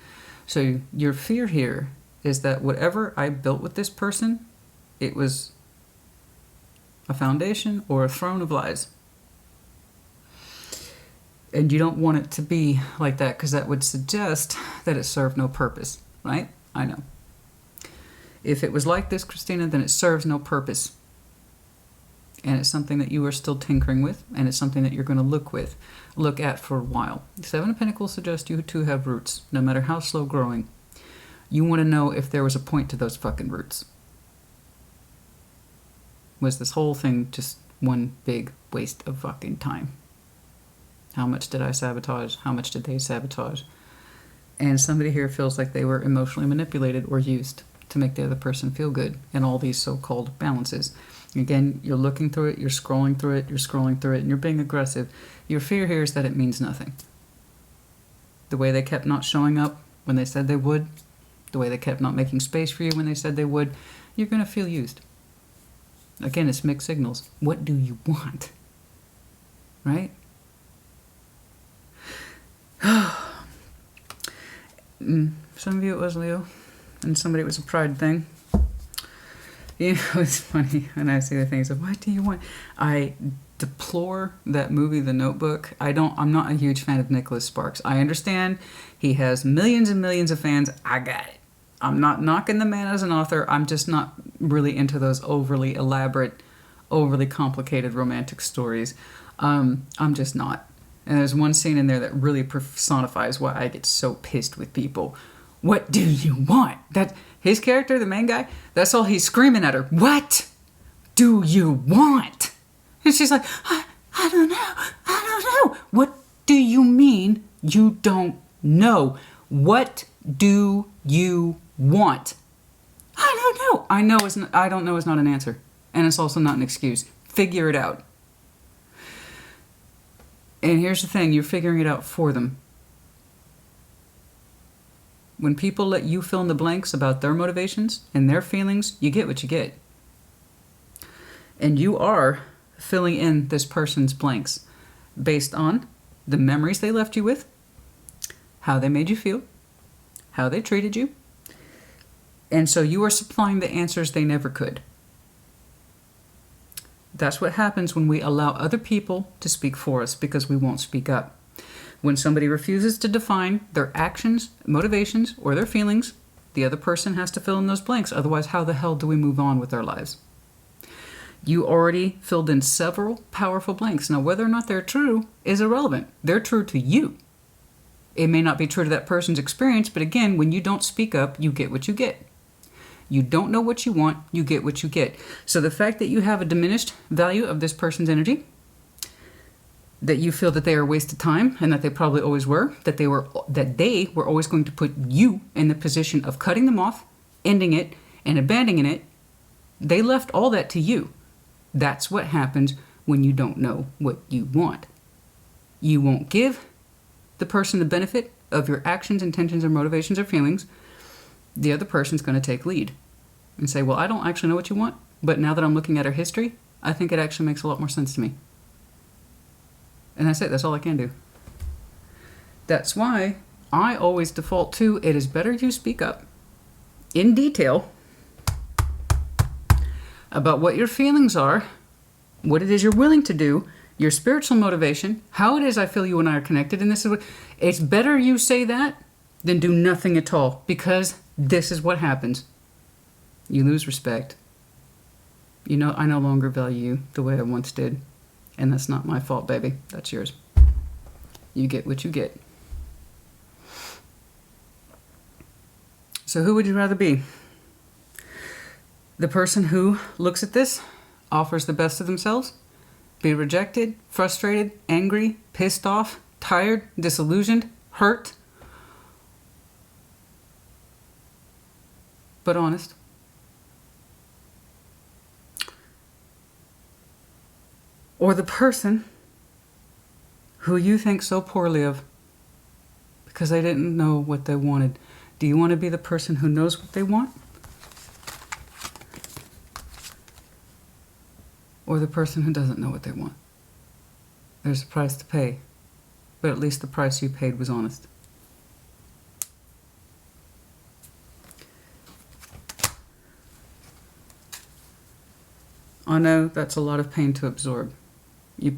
So your fear here is that whatever I built with this person, it was a foundation or a throne of lies. And you don't want it to be like that, because that would suggest that it served no purpose, right? I know. If it was like this, Christina, then it serves no purpose. And it's something that you are still tinkering with, and it's something that you're going to look at for a while. The Seven of Pentacles suggests you to have roots, no matter how slow growing. You want to know if there was a point to those fucking roots. Was this whole thing just one big waste of fucking time? How much did I sabotage? How much did they sabotage? And somebody here feels like they were emotionally manipulated or used to make the other person feel good in all these so-called balances. Again, you're looking through it, you're scrolling through it, and you're being aggressive. Your fear here is that it means nothing. The way they kept not showing up when they said they would, the way they kept not making space for you when they said they would, you're going to feel used. Again, it's mixed signals. What do you want? Right? Some of you it was Leo, and somebody it was a pride thing. You know, it's funny when I see the things of, what do you want? I deplore that movie, The Notebook. I'm not a huge fan of Nicholas Sparks. I understand he has millions and millions of fans. I got it. I'm not knocking the man as an author. I'm just not really into those overly elaborate, overly complicated romantic stories. I'm just not. And there's one scene in there that really personifies why I get so pissed with people. What do you want? That his character, the main guy, that's all he's screaming at her. What do you want? And she's like, I don't know. What do you mean you don't know? What do you want? I don't know. I don't know is not an answer. And it's also not an excuse. Figure it out. And here's the thing, you're figuring it out for them. When people let you fill in the blanks about their motivations and their feelings, you get what you get. And you are filling in this person's blanks based on the memories they left you with, how they made you feel, how they treated you. And so you are supplying the answers they never could. That's what happens when we allow other people to speak for us, because we won't speak up. When somebody refuses to define their actions, motivations, or their feelings, the other person has to fill in those blanks. Otherwise, how the hell do we move on with our lives? You already filled in several powerful blanks. Now, whether or not they're true is irrelevant. They're true to you. It may not be true to that person's experience, but again, when you don't speak up, you get what you get. You don't know what you want, you get what you get. So the fact that you have a diminished value of this person's energy, that you feel that they are a waste of time, and that they probably always were, that they were always going to put you in the position of cutting them off, ending it, and abandoning it, they left all that to you. That's what happens when you don't know what you want. You won't give the person the benefit of your actions, intentions, or motivations or feelings. The other person's going to take lead and say, well, I don't actually know what you want, but now that I'm looking at our history, I think it actually makes a lot more sense to me. And that's it. That's all I can do. That's why I always default to, it is better you speak up in detail about what your feelings are, what it is you're willing to do, your spiritual motivation, how it is I feel you and I are connected, and this is what, it's better you say that than do nothing at all, because this is what happens. You lose respect. You know, I no longer value you the way I once did. And that's not my fault, baby. That's yours. You get what you get. So who would you rather be? The person who looks at this offers the best of themselves, be rejected, frustrated, angry, pissed off, tired, disillusioned, hurt, but honest. Or the person who you think so poorly of because they didn't know what they wanted. Do you want to be the person who knows what they want? Or the person who doesn't know what they want? There's a price to pay, but at least the price you paid was honest. I know that's a lot of pain to absorb.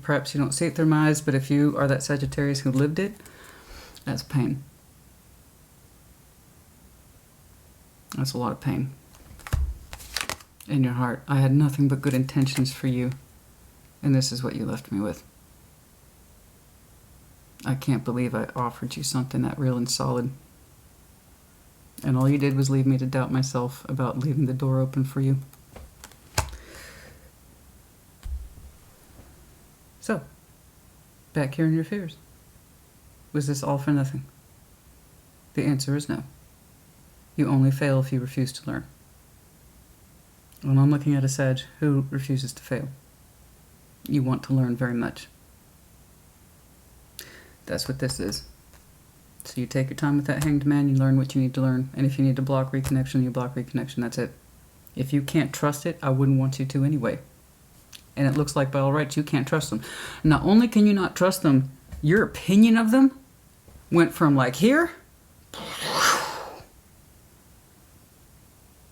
Perhaps you don't see it through my eyes, but if you are that Sagittarius who lived it, that's pain. That's a lot of pain in your heart. I had nothing but good intentions for you, and this is what you left me with. I can't believe I offered you something that real and solid, and all you did was leave me to doubt myself about leaving the door open for you. So, back here in your fears. Was this all for nothing? The answer is no. You only fail if you refuse to learn. When I'm looking at a Sag who refuses to fail, you want to learn very much. That's what this is. So you take your time with that Hanged Man, you learn what you need to learn, and if you need to block reconnection, you block reconnection, that's it. If you can't trust it, I wouldn't want you to anyway. And it looks like by all rights you can't trust them. Not only can you not trust them, your opinion of them went from like here.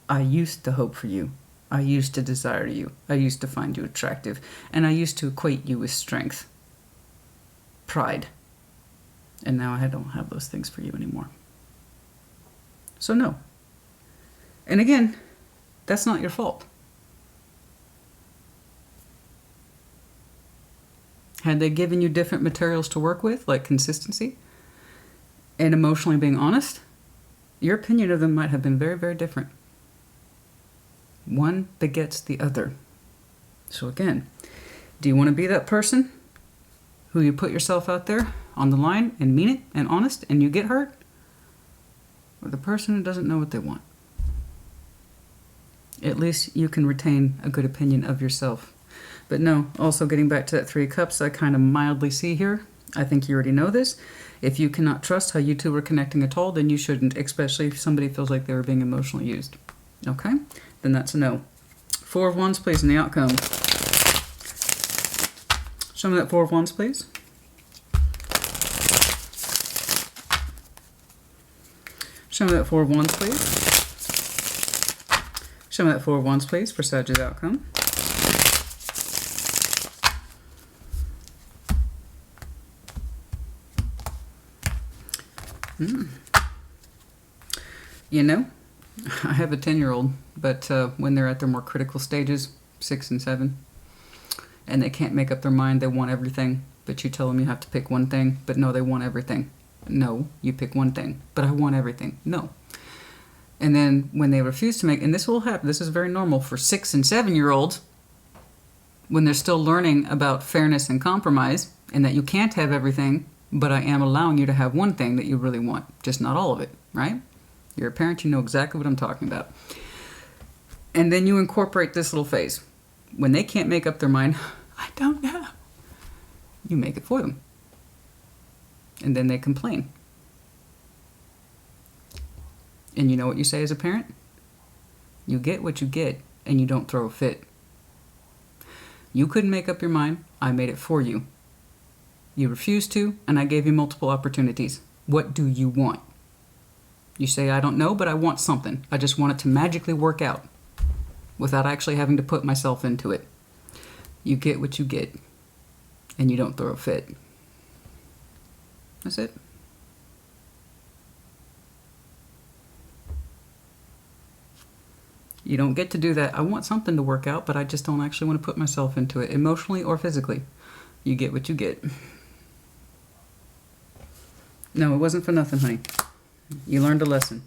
I used to hope for you. I used to desire you. I used to find you attractive. And I used to equate you with strength, pride. And now I don't have those things for you anymore. So no. And again, that's not your fault. Had they given you different materials to work with, like consistency and emotionally being honest, your opinion of them might have been very, very different. One begets the other. So again, do you want to be that person who you put yourself out there on the line and mean it and honest and you get hurt? Or the person who doesn't know what they want? At least you can retain a good opinion of yourself. But no, also getting back to that Three of Cups, I kind of mildly see here. I think you already know this. If you cannot trust how you two were connecting at all, then you shouldn't, especially if somebody feels like they were being emotionally used. Okay? Then that's a no. Four of Wands, please, in the outcome. Show me that Four of Wands, please. Show me that Four of Wands, please. Show me that Four of Wands, please, for Sag's outcome. You know, I have a 10-year-old, but when they're at their more critical stages, 6 and 7, and they can't make up their mind, they want everything, but you tell them you have to pick one thing, but no, they want everything. No, you pick one thing, but I want everything. No. And then when they refuse to make, and this will happen, this is very normal for 6 and 7-year-olds, when they're still learning about fairness and compromise, and that you can't have everything, but I am allowing you to have one thing that you really want, just not all of it, right? You're a parent, you know exactly what I'm talking about. And then you incorporate this little phase. When they can't make up their mind, I don't know, you make it for them. And then they complain. And you know what you say as a parent? You get what you get, and you don't throw a fit. You couldn't make up your mind, I made it for you. You refused to, and I gave you multiple opportunities. What do you want? You say, I don't know, but I want something. I just want it to magically work out without actually having to put myself into it. You get what you get, and you don't throw a fit. That's it. You don't get to do that. I want something to work out, but I just don't actually want to put myself into it, emotionally or physically. You get what you get. No, it wasn't for nothing, honey. You learned a lesson.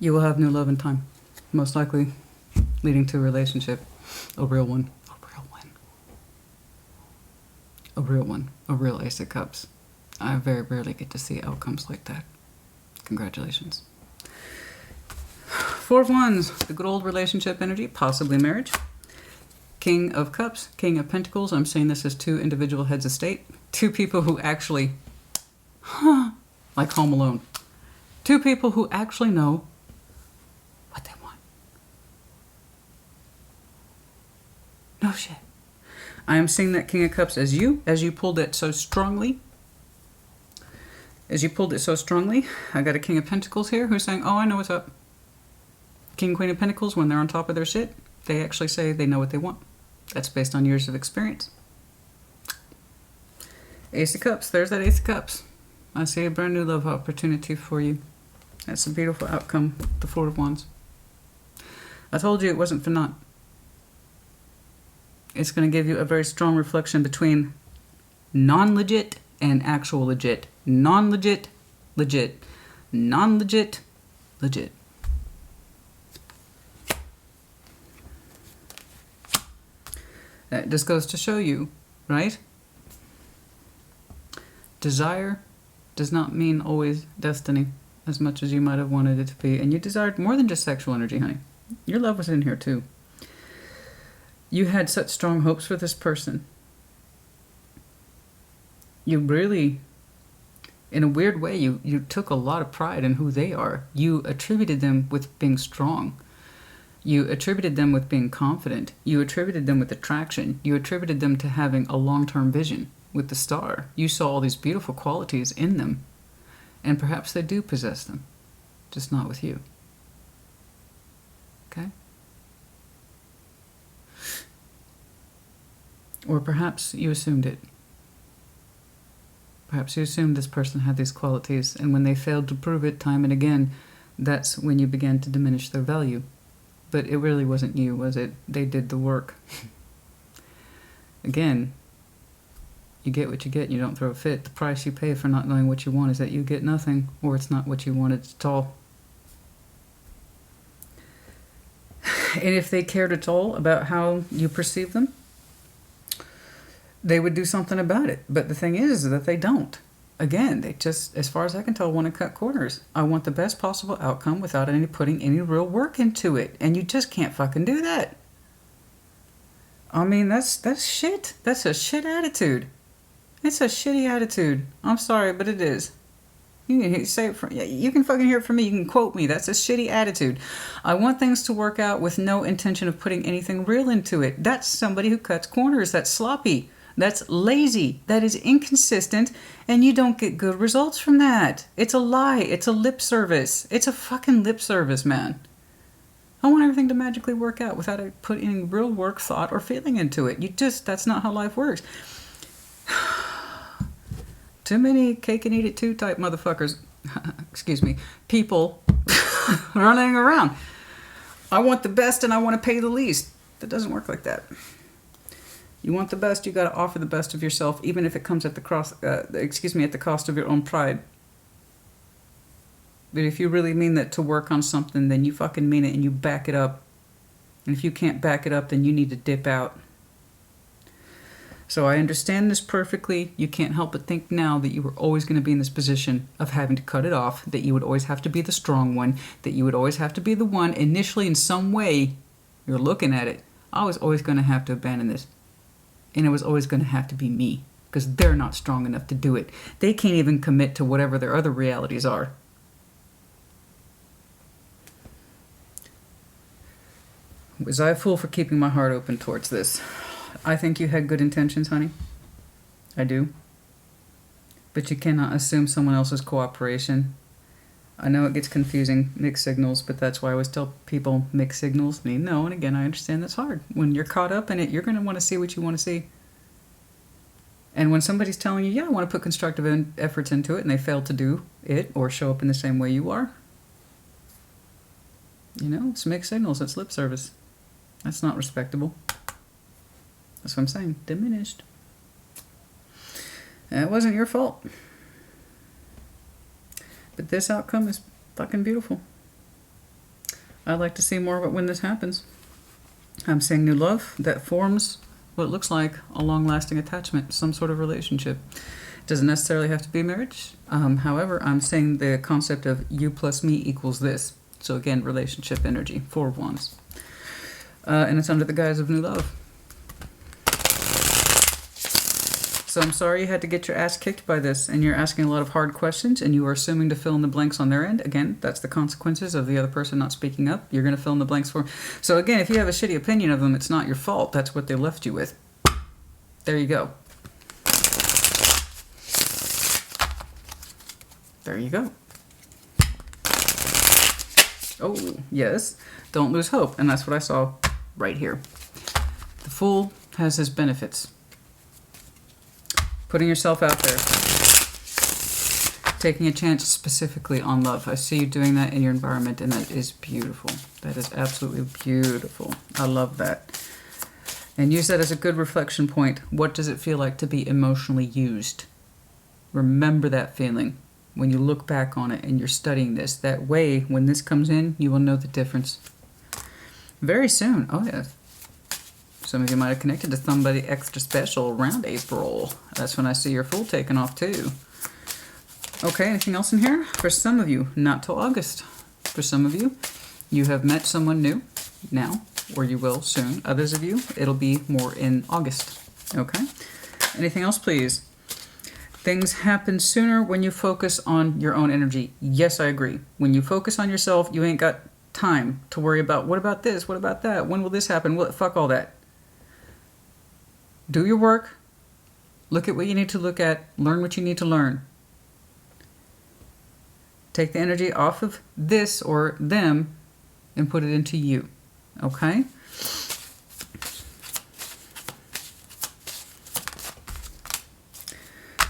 You will have new love in time. Most likely leading to a relationship. A real one. A real one. A real Ace of Cups. I very rarely get to see outcomes like that. Congratulations. Four of Wands, the good old relationship energy, possibly marriage. King of Cups, King of Pentacles. I'm saying this as two individual heads of state. Two people who actually, like Home Alone. Two people who actually know what they want. No shit. I am seeing that King of Cups as you pulled it so strongly. As you pulled it so strongly, I got a King of Pentacles here who's saying, oh, I know what's up. King, Queen of Pentacles, when they're on top of their shit, they actually say they know what they want. That's based on years of experience. Ace of Cups, there's that Ace of Cups. I see a brand new love opportunity for you. That's a beautiful outcome, the Four of Wands. I told you it wasn't for naught. It's going to give you a very strong reflection between non-legit and actual legit. Non-legit, legit. Non-legit, legit. That just goes to show you, right? Desire does not mean always destiny, as much as you might have wanted it to be. And you desired more than just sexual energy, honey. Your love was in here too. You had such strong hopes for this person. You really, in a weird way, you took a lot of pride in who they are. You attributed them with being strong. You attributed them with being confident. You attributed them with attraction. You attributed them to having a long-term vision with the star. You saw all these beautiful qualities in them. And perhaps they do possess them, just not with you. Okay? Or perhaps you assumed it. Perhaps you assumed this person had these qualities, and when they failed to prove it time and again, that's when you began to diminish their value. But it really wasn't you, was it? They did the work. Again, you get what you get and you don't throw a fit. The price you pay for not knowing what you want is that you get nothing, or it's not what you wanted at all. And if they cared at all about how you perceive them, they would do something about it. But the thing is that they don't. Again, they just, as far as I can tell, want to cut corners. I want the best possible outcome without putting any real work into it. And you just can't fucking do that. I mean, that's shit. That's a shit attitude. It's a shitty attitude. I'm sorry, but it is. You can say it you can fucking hear it from me. You can quote me. That's a shitty attitude. I want things to work out with no intention of putting anything real into it. That's somebody who cuts corners. That's sloppy. That's lazy. That is inconsistent, and you don't get good results from that. It's a lie. It's a lip service. It's a fucking lip service, man. I want everything to magically work out without putting any real work, thought, or feeling into it. That's not how life works. Too many cake and eat it too type motherfuckers, excuse me, people running around. I want the best and I want to pay the least. That doesn't work like that. You want the best, you got to offer the best of yourself, even if it comes at the cost of your own pride. But if you really mean that to work on something, then you fucking mean it and you back it up. And if you can't back it up, then you need to dip out. So I understand this perfectly. You can't help but think now that you were always going to be in this position of having to cut it off, that you would always have to be the strong one, that you would always have to be the one initially in some way. You're looking at it. I was always going to have to abandon this. And it was always going to have to be me, because they're not strong enough to do it. They can't even commit to whatever their other realities are. Was I a fool for keeping my heart open towards this? I think you had good intentions, honey. I do. But you cannot assume someone else's cooperation. I know it gets confusing, mixed signals, but that's why I always tell people mixed signals mean no. And again, I understand that's hard. When you're caught up in it, you're going to want to see what you want to see. And when somebody's telling you, yeah, I want to put constructive efforts into it, and they fail to do it or show up in the same way you are, it's mixed signals. It's lip service. That's not respectable. That's what I'm saying. Diminished. That wasn't your fault. But this outcome is fucking beautiful. I'd like to see more of it when this happens. I'm seeing new love that forms what looks like a long-lasting attachment, some sort of relationship. It doesn't necessarily have to be marriage. However, I'm saying the concept of you plus me equals this. So again, relationship energy, 4 of Wands. And it's under the guise of new love. So I'm sorry you had to get your ass kicked by this, and you're asking a lot of hard questions, and you are assuming to fill in the blanks on their end. Again, that's the consequences of the other person not speaking up. You're going to fill in the blanks for them. So again, if you have a shitty opinion of them, it's not your fault. That's what they left you with. There you go. There you go. Oh, yes. Don't lose hope. And that's what I saw right here. The Fool has his benefits. Putting yourself out there. Taking a chance specifically on love. I see you doing that in your environment, and that is beautiful. That is absolutely beautiful. I love that. And use that as a good reflection point. What does it feel like to be emotionally used? Remember that feeling when you look back on it and you're studying this. That way, when this comes in, you will know the difference. Very soon. Oh, yeah. Some of you might have connected to somebody extra special around April. That's when I see your Fool taking off too. Okay, anything else in here? For some of you, not till August. For some of you, you have met someone new now, or you will soon. Others of you, it'll be more in August. Okay? Anything else, please? Things happen sooner when you focus on your own energy. Yes, I agree. When you focus on yourself, you ain't got time to worry about, what about this? What about that? When will this happen? Well, fuck all that. Do your work. Look at what you need to look at. Learn what you need to learn. Take the energy off of this or them and put it into you. Okay?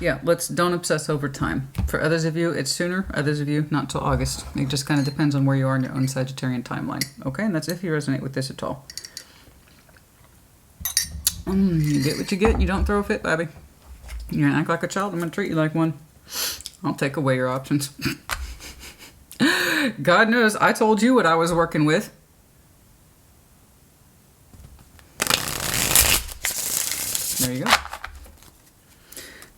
Yeah, don't obsess over time. For others of you, it's sooner. Others of you, not till August. It just kind of depends on where you are in your own Sagittarian timeline. Okay? And that's if you resonate with this at all. You get what you get. You don't throw a fit, baby. You're gonna act like a child. I'm gonna treat you like one. I'll take away your options. God knows I told you what I was working with. There you go.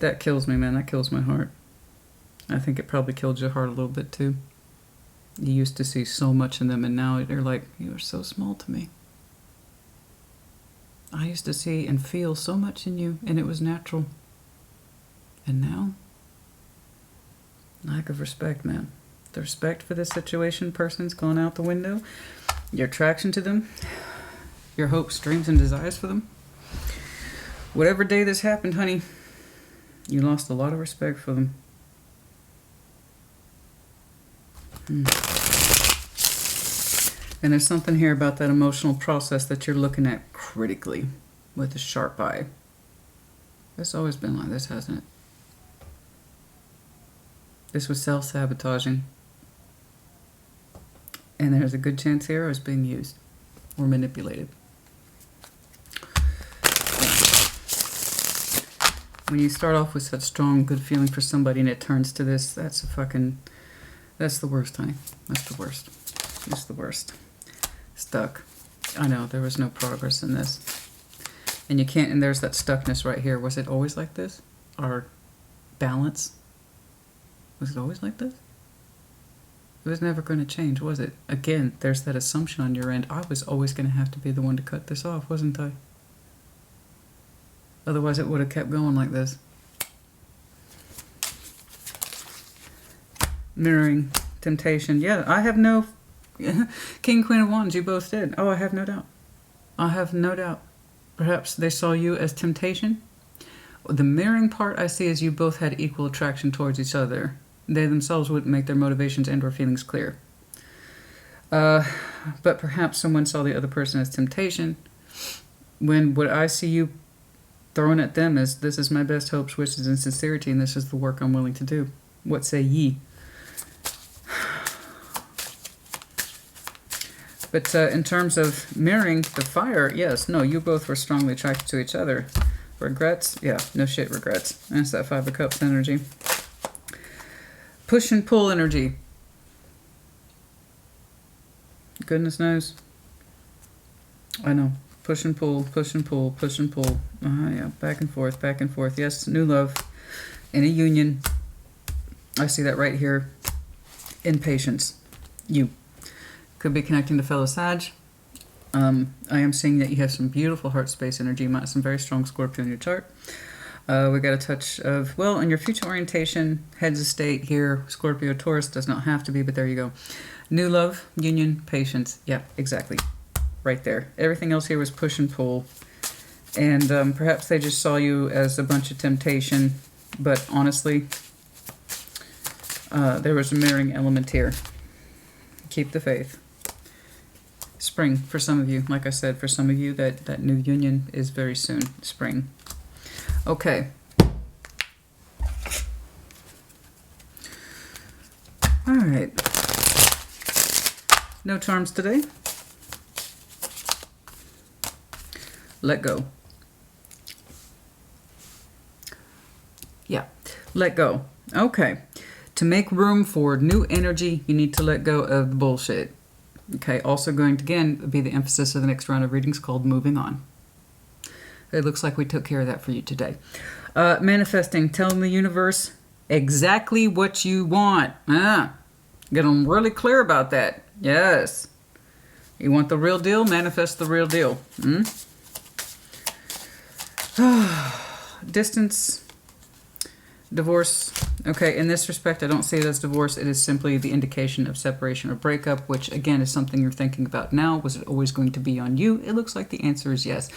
That kills me, man. That kills my heart. I think it probably killed your heart a little bit too. You used to see so much in them, and now you're like, you are so small to me. I used to see and feel so much in you, and it was natural. And now, lack of respect, man. The respect for this situation, person's gone out the window. Your attraction to them, your hopes, dreams, and desires for them. Whatever day this happened, honey, you lost a lot of respect for them. And there's something here about that emotional process that you're looking at critically with a sharp eye. It's always been like this, hasn't it? This was self-sabotaging. And there's a good chance here it was being used or manipulated. When you start off with such strong, good feeling for somebody and it turns to this, that's the worst, honey. That's the worst. It's the worst. Stuck. I know, there was no progress in this. And you can't, and there's that stuckness right here. Was it always like this? Or balance? Was it always like this? It was never going to change, was it? Again, there's that assumption on your end. I was always going to have to be the one to cut this off, wasn't I? Otherwise, it would have kept going like this. Mirroring, temptation. Yeah, I have no... King, Queen of Wands, you both did. Oh, I have no doubt. I have no doubt. Perhaps they saw you as temptation. The mirroring part I see is you both had equal attraction towards each other. They themselves wouldn't make their motivations and or feelings clear. But perhaps someone saw the other person as temptation. When what I see you throwing at them is, this is my best hopes, wishes, and sincerity, and this is the work I'm willing to do. What say ye? But in terms of mirroring the fire, yes, no, you both were strongly attracted to each other. Regrets? Yeah, no shit regrets. That's that Five of Cups energy. Push and pull energy. Goodness knows. I know. push and pull, push and pull, push and pull. Yeah, back and forth, back and forth. Yes, new love in a union. I see that right here. Impatience. You could be connecting to fellow Sag. I am seeing that you have some beautiful heart space energy. You might have some very strong Scorpio in your chart. We got a touch of, well, in your future orientation, heads of state here, Scorpio, Taurus, does not have to be, but there you go. New love, union, patience. Yeah, exactly. Right there. Everything else here was push and pull. And perhaps they just saw you as a bunch of temptation, but honestly, there was a mirroring element here. Keep the faith. Spring for some of you. Like I said, for some of you, that new union is very soon. Spring. Okay. All right. No charms today. Let go. Yeah, let go. Okay. To make room for new energy, you need to let go of the bullshit. Okay, also going to, again, be the emphasis of the next round of readings called Moving On. It looks like we took care of that for you today. Manifesting, telling the universe exactly what you want. Get them really clear about that. Yes. You want the real deal? Manifest the real deal. Distance, divorce. Okay, in this respect, I don't see it as divorce. It is simply the indication of separation or breakup, which, again, is something you're thinking about now. Was it always going to be on you? It looks like the answer is yes.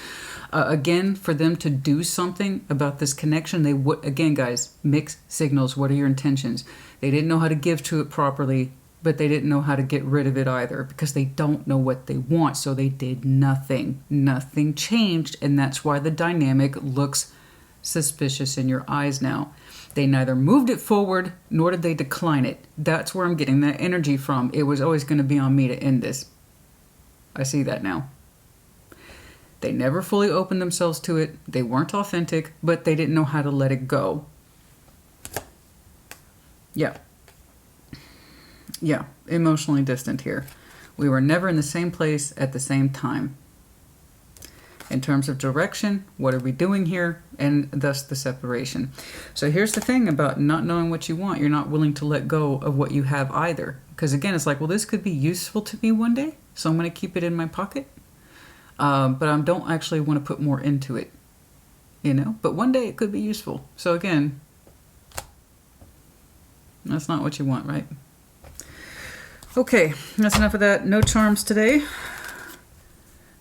Again, for them to do something about this connection, they would, again, guys, mixed signals. What are your intentions? They didn't know how to give to it properly, but they didn't know how to get rid of it either because they don't know what they want. So they did nothing. Nothing changed, and that's why the dynamic looks suspicious in your eyes now. They neither moved it forward nor did they decline it. That's where I'm getting that energy from. It was always going to be on me to end this. I see that now. They never fully opened themselves to it. They weren't authentic, but they didn't know how to let it go. Yeah. Yeah, emotionally distant here. We were never in the same place at the same time. In terms of direction, what are we doing here? And thus the separation. So here's the thing about not knowing what you want. You're not willing to let go of what you have either. Because again, it's like, well, this could be useful to me one day, so I'm going to keep it in my pocket. But I don't actually want to put more into it. You know? But one day it could be useful. So again, that's not what you want, right? Okay, that's enough of that. No charms today.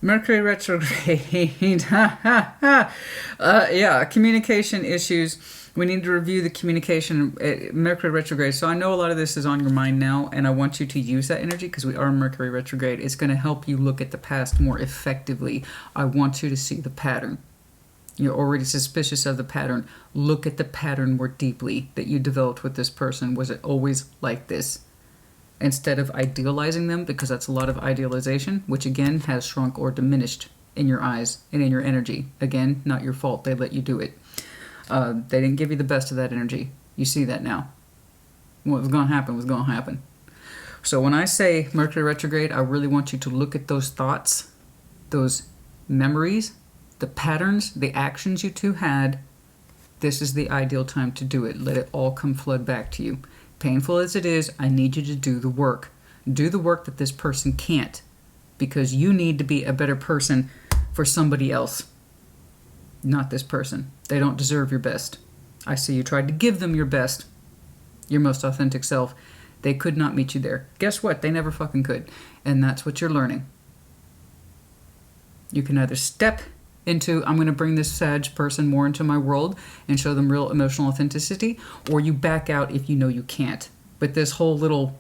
Mercury retrograde. Yeah, communication issues. We need to review the communication. Mercury retrograde. So I know a lot of this is on your mind now, and I want you to use that energy because we are Mercury retrograde. It's going to help you look at the past more effectively. I want you to see the pattern. You're already suspicious of the pattern. Look at the pattern more deeply that you developed with this person. Was it always like this? Instead of idealizing them, because that's a lot of idealization, which again has shrunk or diminished in your eyes and in your energy. Again, not your fault. They let you do it. They didn't give you the best of that energy. You see that now. What was going to happen was going to happen. So when I say Mercury retrograde, I really want you to look at those thoughts, those memories, the patterns, the actions you two had. This is the ideal time to do it. Let it all come flood back to you. Painful as it is, I need you to do the work. Do the work that this person can't, because you need to be a better person for somebody else, not this person. They don't deserve your best. I see you tried to give them your best, your most authentic self. They could not meet you there. Guess what? They never fucking could. And that's what you're learning. You can either step into, I'm going to bring this Sag person more into my world and show them real emotional authenticity, or you back out if you know you can't. But this whole little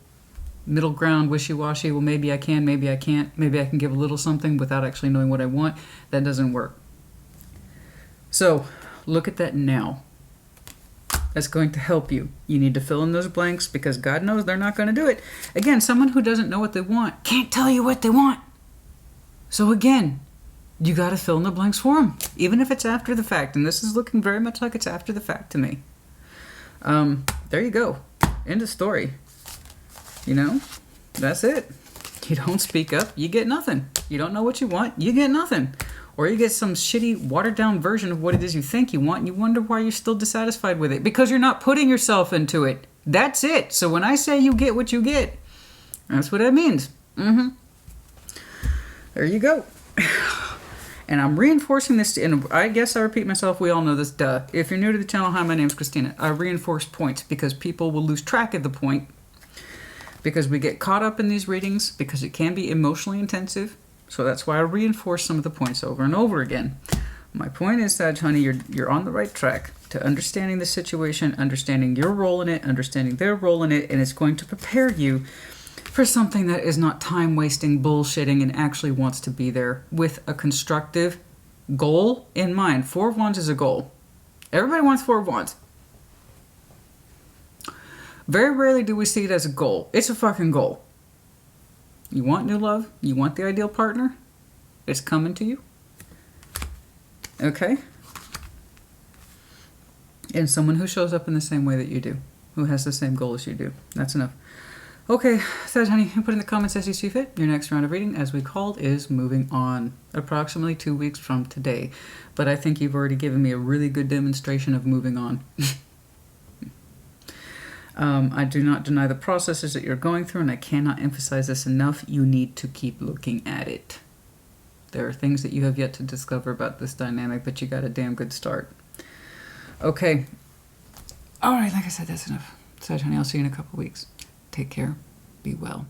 middle ground, wishy-washy, well, maybe I can, maybe I can't, maybe I can give a little something without actually knowing what I want, that doesn't work. So look at that now. That's going to help you. You need to fill in those blanks because God knows they're not going to do it. Again, someone who doesn't know what they want can't tell you what they want. So again, you got to fill in the blanks for them, even if it's after the fact. And this is looking very much like it's after the fact to me. There you go. End of story. You know, that's it. You don't speak up, you get nothing. You don't know what you want, you get nothing. Or you get some shitty, watered-down version of what it is you think you want, and you wonder why you're still dissatisfied with it. Because you're not putting yourself into it. That's it. So when I say you get what you get, that's what that means. There you go. And I'm reinforcing this, and I guess I repeat myself, we all know this, duh. If you're new to the channel, hi, my name's Christina. I reinforce points because people will lose track of the point, because we get caught up in these readings, because it can be emotionally intensive. So that's why I reinforce some of the points over and over again. My point is that, honey, you're on the right track to understanding the situation, understanding your role in it, understanding their role in it, and it's going to prepare you for something that is not time-wasting, bullshitting, and actually wants to be there with a constructive goal in mind. Four of Wands is a goal. Everybody wants Four of Wands. Very rarely do we see it as a goal. It's a fucking goal. You want new love? You want the ideal partner? It's coming to you. Okay? And someone who shows up in the same way that you do. Who has the same goal as you do. That's enough. Okay, Sag, honey, put in the comments as you see fit. Your next round of reading, as we called, is moving on. Approximately 2 weeks from today. But I think you've already given me a really good demonstration of moving on. I do not deny the processes that you're going through, and I cannot emphasize this enough. You need to keep looking at it. There are things that you have yet to discover about this dynamic, but you got a damn good start. Okay. All right, like I said, that's enough. Sag, honey, I'll see you in a couple weeks. Take care. Be well.